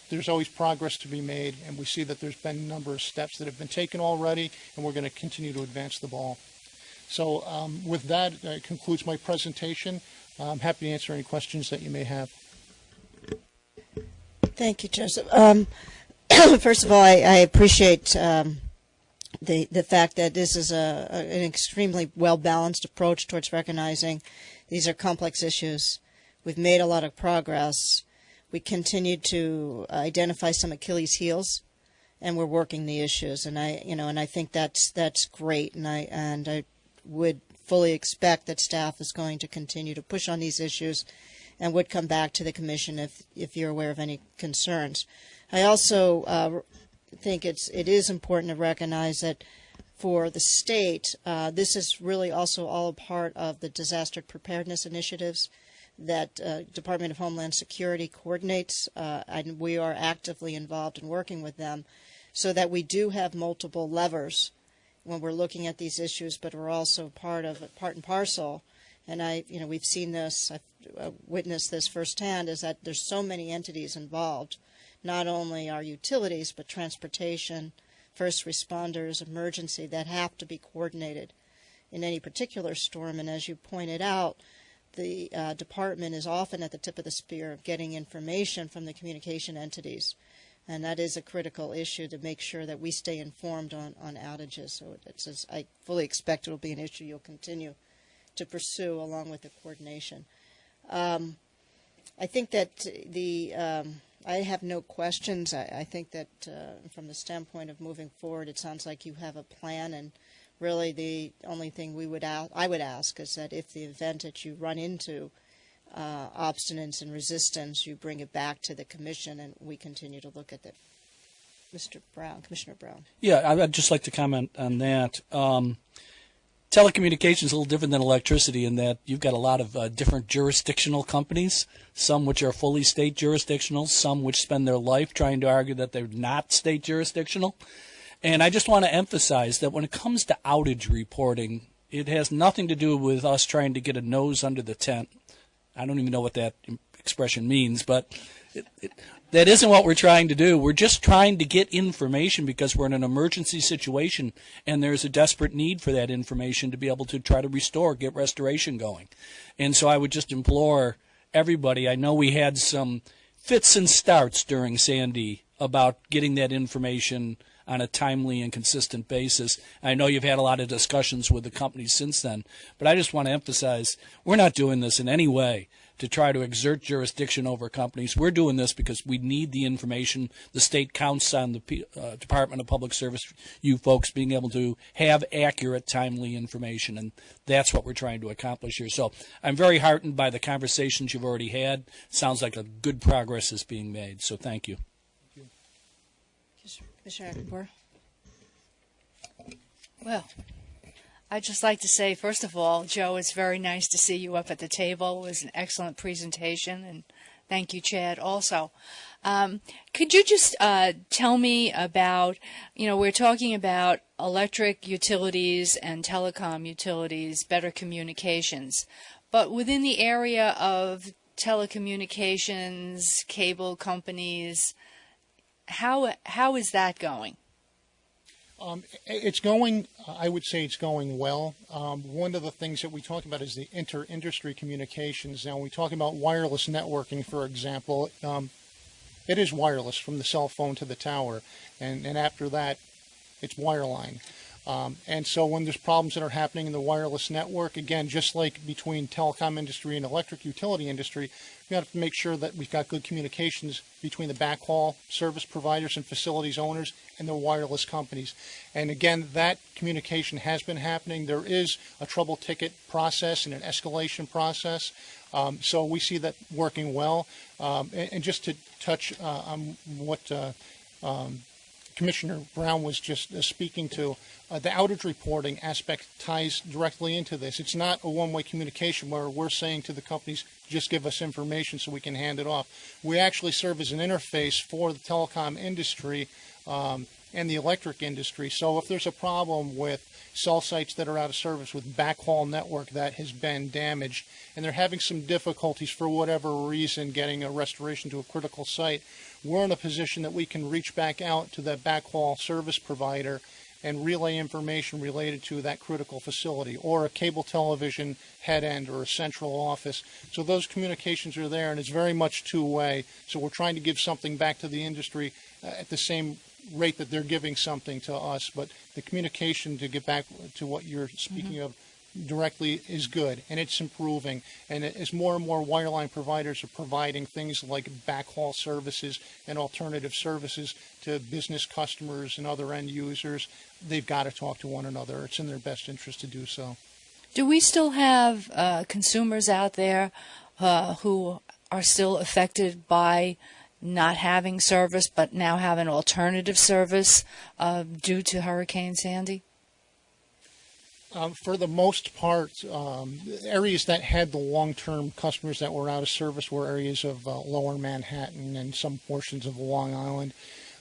There's always progress to be made, and we see that there's been a number of steps that have been taken already, and we're going to continue to advance the ball. So with that, concludes my presentation. I'm happy to answer any questions that you may have. Thank you, Joseph. First of all, I appreciate the fact that this is an extremely well-balanced approach towards recognizing these are complex issues. We've made a lot of progress. We continue to identify some Achilles heels, and we're working the issues. And I think that's great. And I would fully expect that staff is going to continue to push on these issues, and would come back to the commission if you're aware of any concerns. I also think it is important to recognize that for the state, this is really also all a part of the disaster preparedness initiatives that Department of Homeland Security coordinates, and we are actively involved in working with them so that we do have multiple levers when we're looking at these issues, but we're also part and parcel. And we've seen this, I've witnessed this firsthand, is that there's so many entities involved, not only our utilities, but transportation, first responders, emergency, that have to be coordinated in any particular storm. And as you pointed out, the department is often at the tip of the spear of getting information from the communication entities. And that is a critical issue to make sure that we stay informed on outages. So I fully expect it will be an issue you'll continue to pursue along with the coordination. I think that I have no questions. I think that from the standpoint of moving forward, it sounds like you have a plan, and really the only thing I would ask is that if the event that you run into obstinance and resistance, you bring it back to the commission and we continue to look at it. Commissioner Brown. Yeah, I'd just like to comment on that. Telecommunications is a little different than electricity in that you've got a lot of different jurisdictional companies, some which are fully state jurisdictional, some which spend their life trying to argue that they're not state jurisdictional. And I just want to emphasize that when it comes to outage reporting, it has nothing to do with us trying to get a nose under the tent. I don't even know what that expression means, but that isn't what we're trying to do. We're just trying to get information because we're in an emergency situation, and there's a desperate need for that information to be able to try to get restoration going. And so I would just implore everybody. I know we had some fits and starts during Sandy about getting that information on a timely and consistent basis. I know you've had a lot of discussions with the companies since then, but I just want to emphasize we're not doing this in any way to try to exert jurisdiction over companies. We're doing this because we need the information. The state counts on the Department of Public Service, you folks, being able to have accurate, timely information, and that's what we're trying to accomplish here. So I'm very heartened by the conversations you've already had. Sounds like a good progress is being made, so thank you. Commissioner Ackenborn. Well, I'd just like to say, first of all, Joe, it's very nice to see you up at the table. It was an excellent presentation, and thank you, Chad, also. Could you just tell me about, we're talking about electric utilities and telecom utilities, better communications, but within the area of telecommunications, cable companies, how is that going? It's going, I would say it's going well. One of the things that we talk about is the inter-industry communications. Now, when we talk about wireless networking, for example, it is wireless from the cell phone to the tower, and after that, it's wireline. And so when there's problems that are happening in the wireless network, again, just like between telecom industry and electric utility industry, we have to make sure that we've got good communications between the backhaul service providers and facilities owners and the wireless companies. And again, that communication has been happening. There is a trouble ticket process and an escalation process. So we see that working well. And just to touch on what Commissioner Brown was just speaking to, the outage reporting aspect ties directly into this. It's not a one-way communication where we're saying to the companies, just give us information so we can hand it off. We actually serve as an interface for the telecom industry and the electric industry. So if there's a problem with cell sites that are out of service, with backhaul network that has been damaged, and they're having some difficulties for whatever reason getting a restoration to a critical site, we're in a position that we can reach back out to that backhaul service provider and relay information related to that critical facility, or a cable television head end, or a central office. So those communications are there, and it's very much two-way. So we're trying to give something back to the industry at the same rate that they're giving something to us. But the communication, to get back to what you're speaking of directly, is good, and it's improving. And as more and more wireline providers are providing things like backhaul services and alternative services to business customers and other end users, they've got to talk to one another. It's in their best interest to do so. Do we still have consumers out there who are still affected by not having service but now have an alternative service due to Hurricane Sandy? For the most part, areas that had the long-term customers that were out of service were areas of lower Manhattan and some portions of Long Island.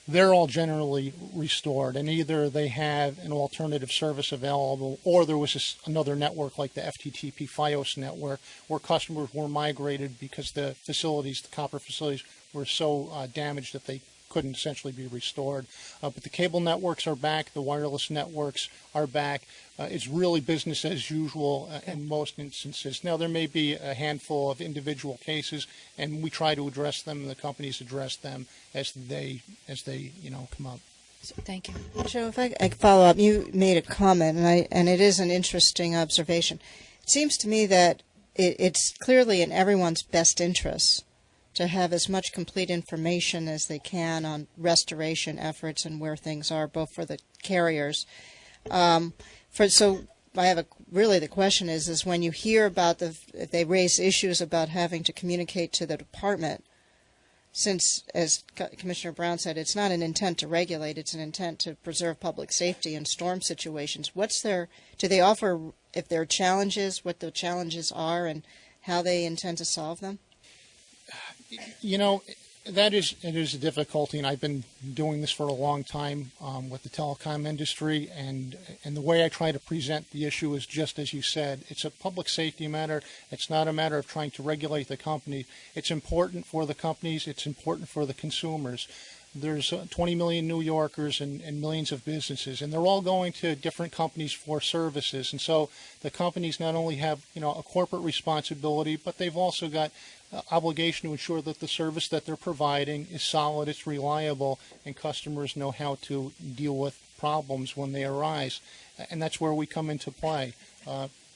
They're all generally restored, and either they have an alternative service available, or there was another network like the FTTP Fios network where customers were migrated because the facilities, the copper facilities, were so damaged that they couldn't essentially be restored. But the cable networks are back, the wireless networks are back. It's really business as usual in most instances. Now, there may be a handful of individual cases, and we try to address them, and the companies address them as they come up. Thank you. Joe, if I could follow up, you made a comment, and it is an interesting observation. It seems to me that it's clearly in everyone's best interest to have as much complete information as they can on restoration efforts and where things are, both for the carriers. So I have the question is when you hear about they raise issues about having to communicate to the department, since, as Commissioner Brown said, it's not an intent to regulate, it's an intent to preserve public safety in storm situations. Do they offer, if there are challenges, what the challenges are and how they intend to solve them? You know, it is a difficulty, and I've been doing this for a long time with the telecom industry, and the way I try to present the issue is just as you said. It's a public safety matter. It's not a matter of trying to regulate the company. It's important for the companies. It's important for the consumers. There's 20 million New Yorkers and millions of businesses, and they're all going to different companies for services. And so the companies not only have a corporate responsibility, but they've also got obligation to ensure that the service that they're providing is solid, it's reliable, and customers know how to deal with problems when they arise. And that's where we come into play.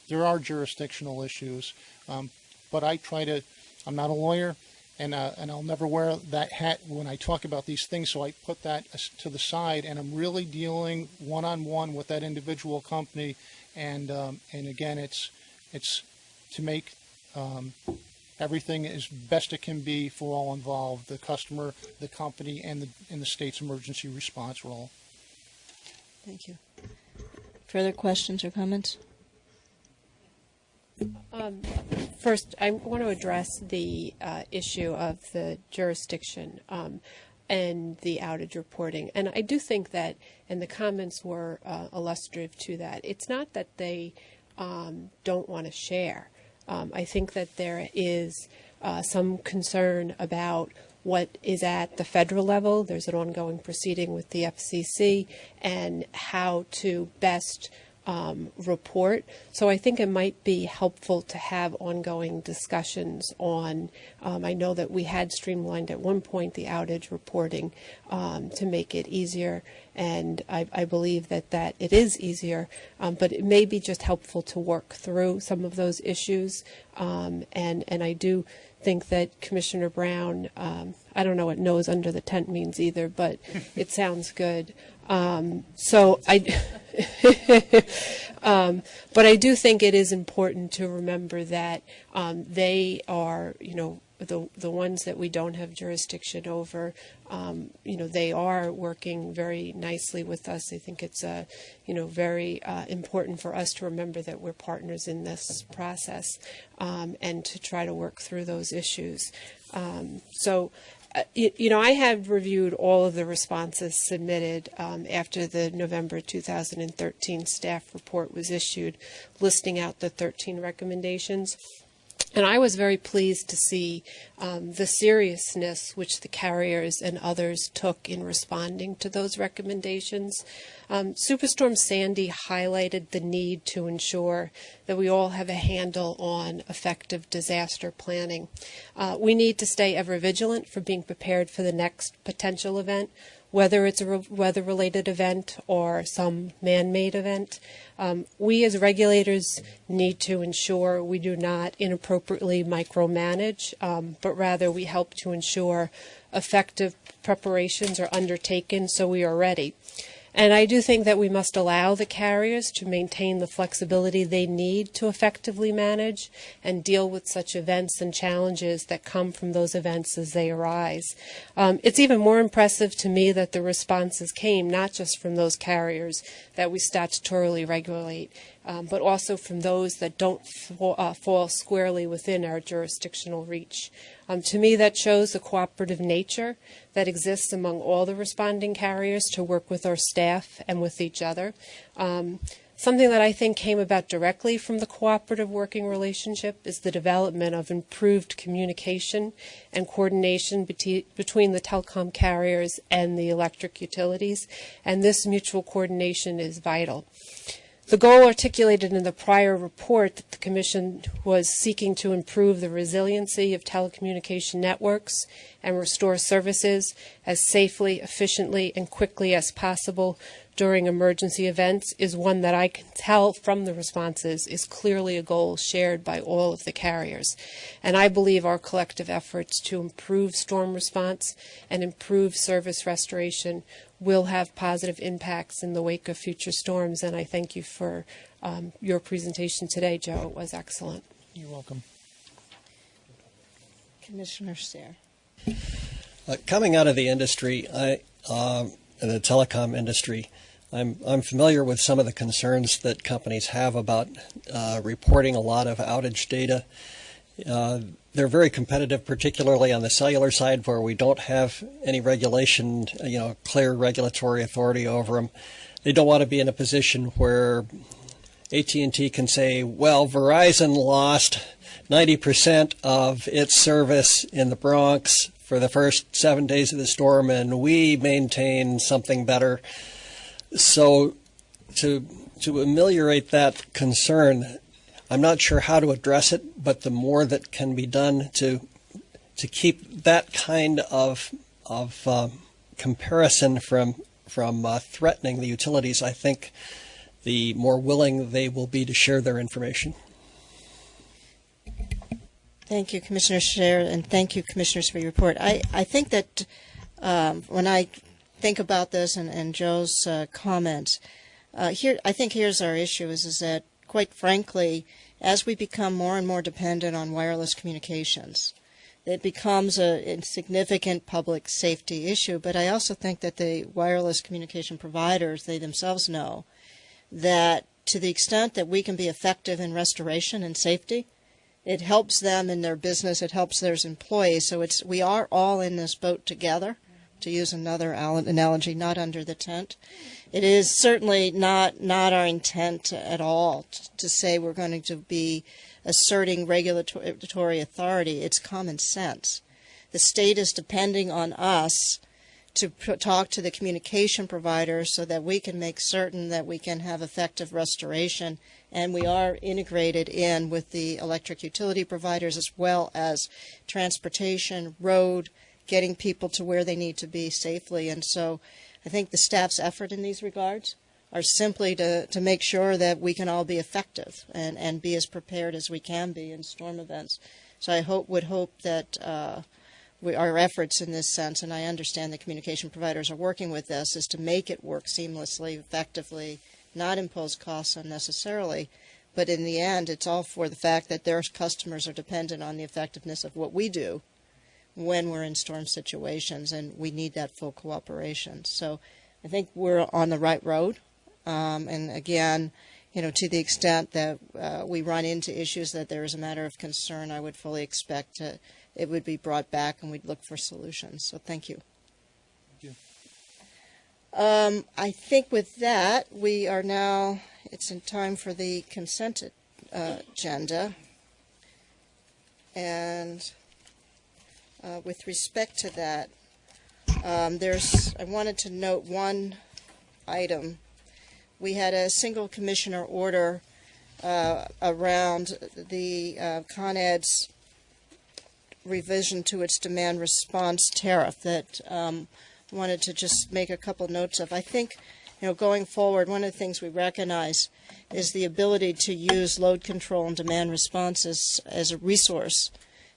There are jurisdictional issues, but I'm not a lawyer, and I'll never wear that hat when I talk about these things, so I put that to the side, and I'm really dealing one-on-one with that individual company, and again, it's to make everything as best it can be for all involved, the customer, the company, and the state's emergency response role. Thank you. Further questions or comments? First, I want to address the issue of the jurisdiction and the outage reporting. And I do think that, and the comments were illustrative to that, it's not that they don't want to share. I think that there is some concern about what is at the federal level. There's an ongoing proceeding with the FCC, and how to best report. So I think it might be helpful to have ongoing discussions on, I know that we had streamlined at one point the outage reporting to make it easier, and I believe that it is easier, but it may be just helpful to work through some of those issues. And I do think that Commissioner Brown, I don't know what nose under the tent means either, but it sounds good. But I do think it is important to remember that they are, the ones that we don't have jurisdiction over, they are working very nicely with us. I think it's, very important for us to remember that we're partners in this process and to try to work through those issues. I have reviewed all of the responses submitted after the November 2013 staff report was issued, listing out the 13 recommendations. And I was very pleased to see the seriousness which the carriers and others took in responding to those recommendations. Superstorm Sandy highlighted the need to ensure that we all have a handle on effective disaster planning. We need to stay ever vigilant for being prepared for the next potential event, whether it's a weather-related event or some man-made event. We as regulators need to ensure we do not inappropriately micromanage, but rather we help to ensure effective preparations are undertaken so we are ready. And I do think that we must allow the carriers to maintain the flexibility they need to effectively manage and deal with such events and challenges that come from those events as they arise. It's even more impressive to me that the responses came not just from those carriers that we statutorily regulate, but also from those that don't fall squarely within our jurisdictional reach. To me, that shows the cooperative nature that exists among all the responding carriers to work with our staff and with each other. Something that I think came about directly from the cooperative working relationship is the development of improved communication and coordination between the telecom carriers and the electric utilities, and this mutual coordination is vital. The goal articulated in the prior report that the Commission was seeking to improve the resiliency of telecommunication networks and restore services as safely, efficiently, and quickly as possible during emergency events is one that I can tell from the responses is clearly a goal shared by all of the carriers. And I believe our collective efforts to improve storm response and improve service restoration will have positive impacts in the wake of future storms, and I thank you for your presentation today, Joe. It was excellent. You're welcome. Commissioner Stair. Coming out of the industry, the telecom industry, I'm familiar with some of the concerns that companies have about reporting a lot of outage data. They're very competitive, particularly on the cellular side where we don't have any regulation, clear regulatory authority over them. They don't want to be in a position where AT&T can say, well, Verizon lost 90% of its service in the Bronx for the first 7 days of the storm, and we maintain something better. So to ameliorate that concern, I'm not sure how to address it, but the more that can be done to keep that kind of comparison from threatening the utilities, I think the more willing they will be to share their information. Thank you, Commissioner Stair, and thank you, Commissioners, for your report. I think that when I think about this and Joe's comments, I think here's our issue is that, quite frankly, as we become more and more dependent on wireless communications, it becomes a significant public safety issue. But I also think that the wireless communication providers, they themselves know that to the extent that we can be effective in restoration and safety, it helps them in their business, it helps their employees. So we are all in this boat together, to use another analogy, not under the tent. It is certainly not our intent at all to say we're going to be asserting regulatory authority. It's common sense. The state is depending on us to talk to the communication providers so that we can make certain that we can have effective restoration. And we are integrated in with the electric utility providers as well as transportation, road, getting people to where they need to be safely. And so I think the staff's effort in these regards are simply to make sure that we can all be effective and be as prepared as we can be in storm events. So I would hope that our efforts in this sense, and I understand the communication providers are working with this, is to make it work seamlessly, effectively, not impose costs unnecessarily. But in the end, it's all for the fact that their customers are dependent on the effectiveness of what we do when we're in storm situations, and we need that full cooperation. So I think we're on the right road. And again, to the extent that we run into issues that there is a matter of concern, I would fully expect it would be brought back and we'd look for solutions. So thank you. Thank you. I think with that, we are now, it's in time for the consent agenda. And with respect to that, I wanted to note one item. We had a single commissioner order around the Con Ed's revision to its demand response tariff that I wanted to just make a couple notes of. I think, going forward, one of the things we recognize is the ability to use load control and demand responses as a resource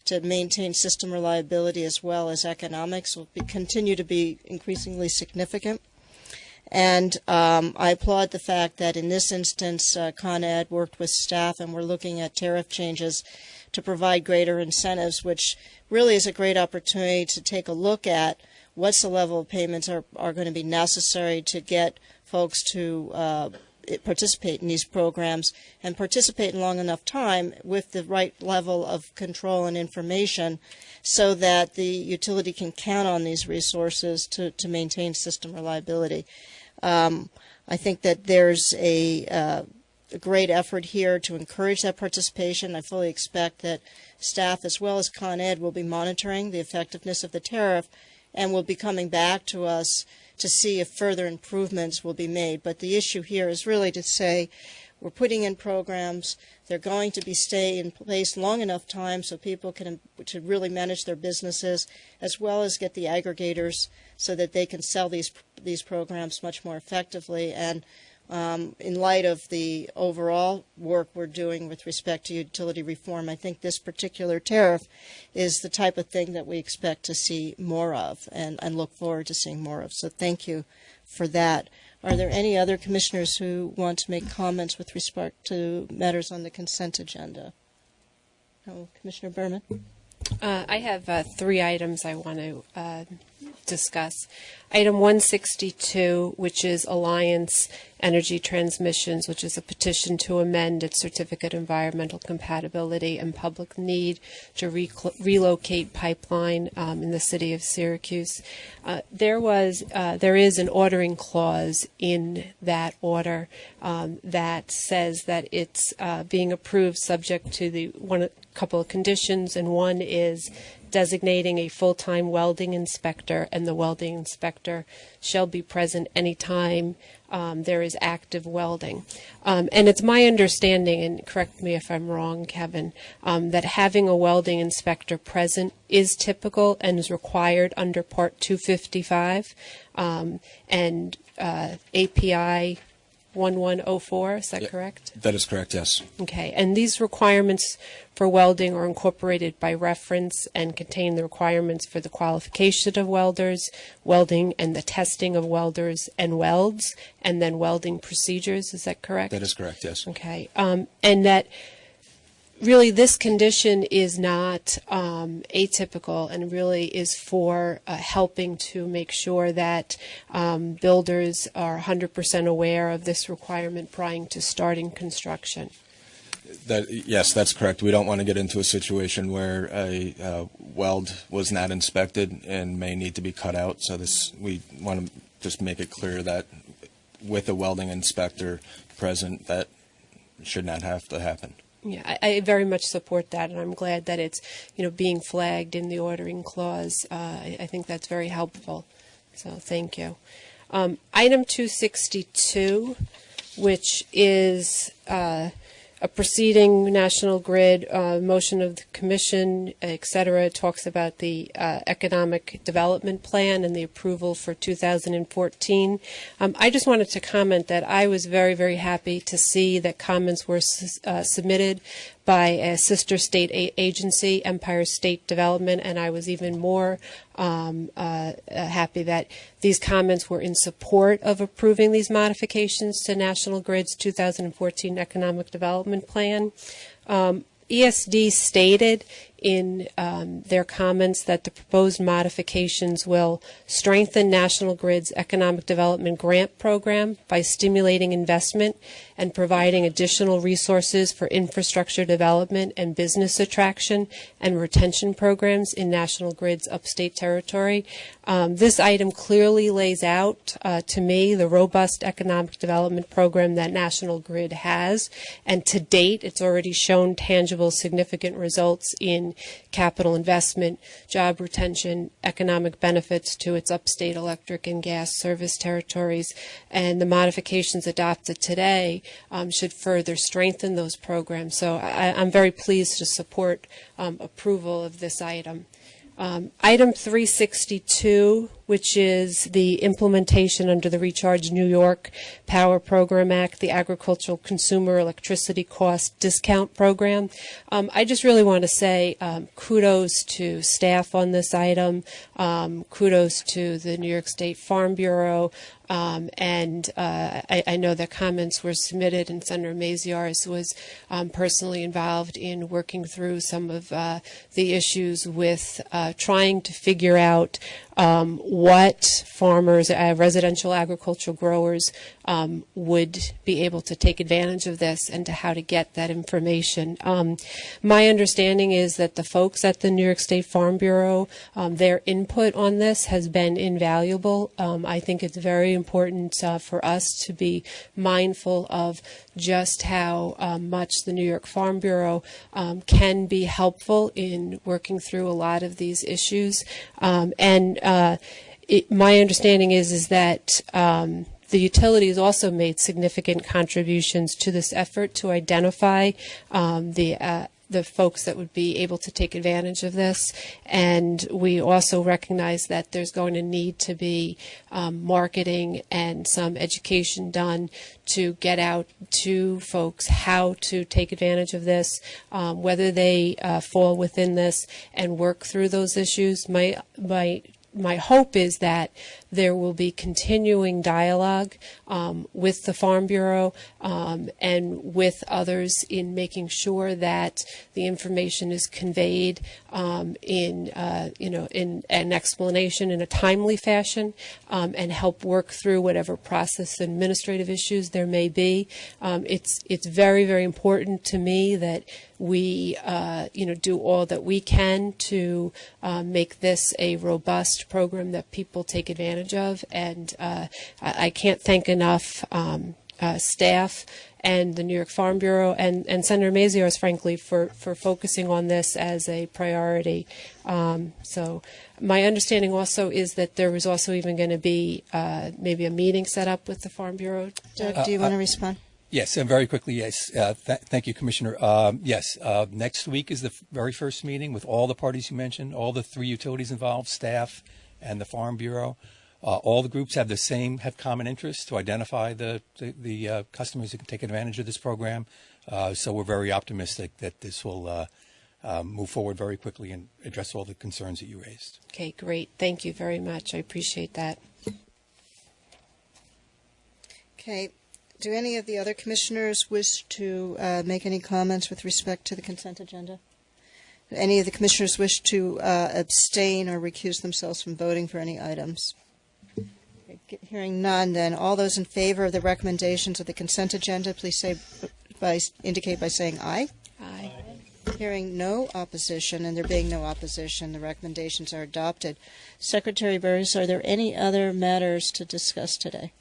to maintain system reliability as well as economics will continue to be increasingly significant. And I applaud the fact that in this instance, Con Ed worked with staff and we're looking at tariff changes to provide greater incentives, which really is a great opportunity to take a look at what's the level of payments are going to be necessary to get folks to participate in these programs and participate in long enough time with the right level of control and information so that the utility can count on these resources to maintain system reliability. I think that there's a great effort here to encourage that participation. I fully expect that staff as well as Con Ed will be monitoring the effectiveness of the tariff and will be coming back to us to see if further improvements will be made. But the issue here is really to say we're putting in programs. They're going to stay in place long enough time so people can really manage their businesses as well as get the aggregators so that they can sell these programs much more effectively. And in light of the overall work we're doing with respect to utility reform, I think this particular tariff is the type of thing that we expect to see more of and look forward to seeing more of. So thank you for that. Are there any other commissioners who want to make comments with respect to matters on the consent agenda? No, Commissioner Berman? I have 3 items I want to discuss. Item 162, which is Alliance Energy Transmissions, which is a petition to amend its certificate of environmental compatibility and public need to relocate pipeline in the city of Syracuse. There is an ordering clause in that order that says that it's being approved subject to a couple of conditions, and one is designating a full-time welding inspector, and the welding inspector shall be present anytime there is active welding. And it's my understanding, and correct me if I'm wrong, Kevin, that having a welding inspector present is typical and is required under Part 255 and API 1104, is that correct? That is correct, yes. Okay, and these requirements for welding are incorporated by reference and contain the requirements for the qualification of welders, welding and the testing of welders and welds, and then welding procedures, is that correct? That is correct, yes. Okay, and that really this condition is not atypical and really is for helping to make sure that builders are 100% aware of this requirement prior to starting construction. Yes, that's correct. We don't want to get into a situation where a weld was not inspected and may need to be cut out. So we want to just make it clear that with a welding inspector present, that should not have to happen. Yeah, I very much support that, and I'm glad that it's being flagged in the ordering clause. I think that's very helpful. So thank you. Item 262, which is a proceeding, National Grid, motion of the Commission, et cetera, talks about the Economic Development Plan and the approval for 2014. I just wanted to comment that I was very, very happy to see that comments were submitted by a sister state agency, Empire State Development, and I was even more happy that these comments were in support of approving these modifications to National Grid's 2014 Economic Development Plan. ESD stated in their comments that the proposed modifications will strengthen National Grid's economic development grant program by stimulating investment and providing additional resources for infrastructure development and business attraction and retention programs in National Grid's upstate territory. This item clearly lays out, to me, the robust economic development program that National Grid has, and to date, it's already shown tangible, significant results in capital investment, job retention, economic benefits to its upstate electric and gas service territories, and the modifications adopted today should further strengthen those programs. So I'm very pleased to support approval of this item. Item 362, which is the implementation under the Recharge New York Power Program Act, the Agricultural Consumer Electricity Cost Discount Program. I just really want to say kudos to staff on this item, kudos to the New York State Farm Bureau, and I know that comments were submitted, and Senator Maziarz was personally involved in working through some of the issues with trying to figure out what farmers, residential agricultural growers, would be able to take advantage of this and to how to get that information. My understanding is that the folks at the New York State Farm Bureau, their input on this has been invaluable. I think it's very important for us to be mindful of just how much the New York Farm Bureau can be helpful in working through a lot of these issues. My understanding is that the utilities also made significant contributions to this effort to identify the folks that would be able to take advantage of this. And we also recognize that there's going to need to be marketing and some education done to get out to folks how to take advantage of this, whether they fall within this, and work through those issues. My hope is that there will be continuing dialogue with the Farm Bureau and with others in making sure that the information is conveyed in an explanation in a timely fashion, and help work through whatever process administrative issues there may be. It's very, very important to me that we do all that we can to make this a robust program that people take advantage of, and I can't thank enough staff and the New York Farm Bureau and Senator Maziarz, frankly, for focusing on this as a priority. So my understanding also is that there was also even going to be maybe a meeting set up with the Farm Bureau. Doug, do you want to respond? Yes, and very quickly, yes. Thank you, Commissioner. Yes, next week is the very first meeting with all the parties you mentioned, all the three utilities involved, staff and the Farm Bureau. All the groups have common interests to identify the customers who can take advantage of this program. So we're very optimistic that this will move forward very quickly and address all the concerns that you raised. Okay, great. Thank you very much. I appreciate that. Okay. Do any of the other commissioners wish to make any comments with respect to the consent agenda? Do any of the commissioners wish to abstain or recuse themselves from voting for any items? Hearing none, then all those in favor of the recommendations of the consent agenda, please indicate by saying aye. Aye. Hearing no opposition, and there being no opposition, the recommendations are adopted. Secretary Burris, are there any other matters to discuss today?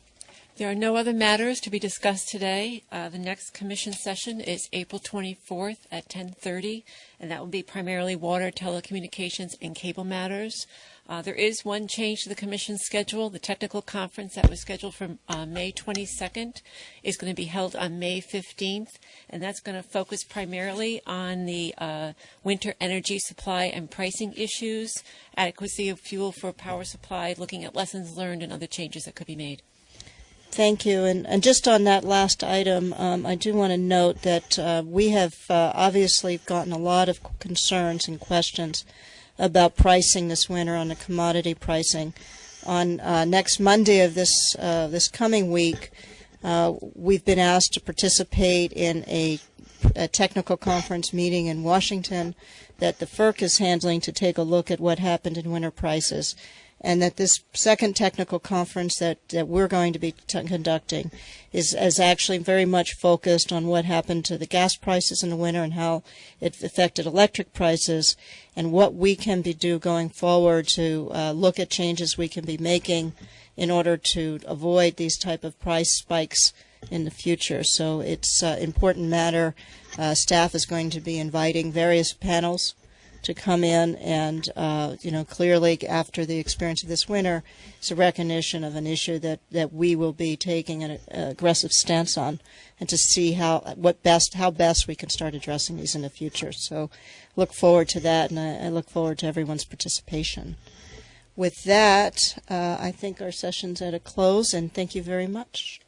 There are no other matters to be discussed today. The next commission session is April 24th at 10:30, and that will be primarily water, telecommunications, and cable matters. There is one change to the commission schedule. The technical conference that was scheduled for May 22nd is going to be held on May 15th, and that's going to focus primarily on the winter energy supply and pricing issues, adequacy of fuel for power supply, looking at lessons learned and other changes that could be made. Thank you. And just on that last item, I do want to note that we have obviously gotten a lot of concerns and questions about pricing this winter on the commodity pricing. On next Monday of this coming week, we've been asked to participate in a technical conference meeting in Washington that the FERC is handling to take a look at what happened in winter prices, and that this second technical conference that we're going to be conducting is actually very much focused on what happened to the gas prices in the winter and how it affected electric prices, and what we can do going forward to look at changes we can be making in order to avoid these type of price spikes in the future. So it's an important matter. Staff is going to be inviting various panels to come in, and clearly after the experience of this winter, it's a recognition of an issue that we will be taking an aggressive stance on, and to see how best we can start addressing these in the future. So look forward to that, and I look forward to everyone's participation. With that, I think our session's at a close, and thank you very much.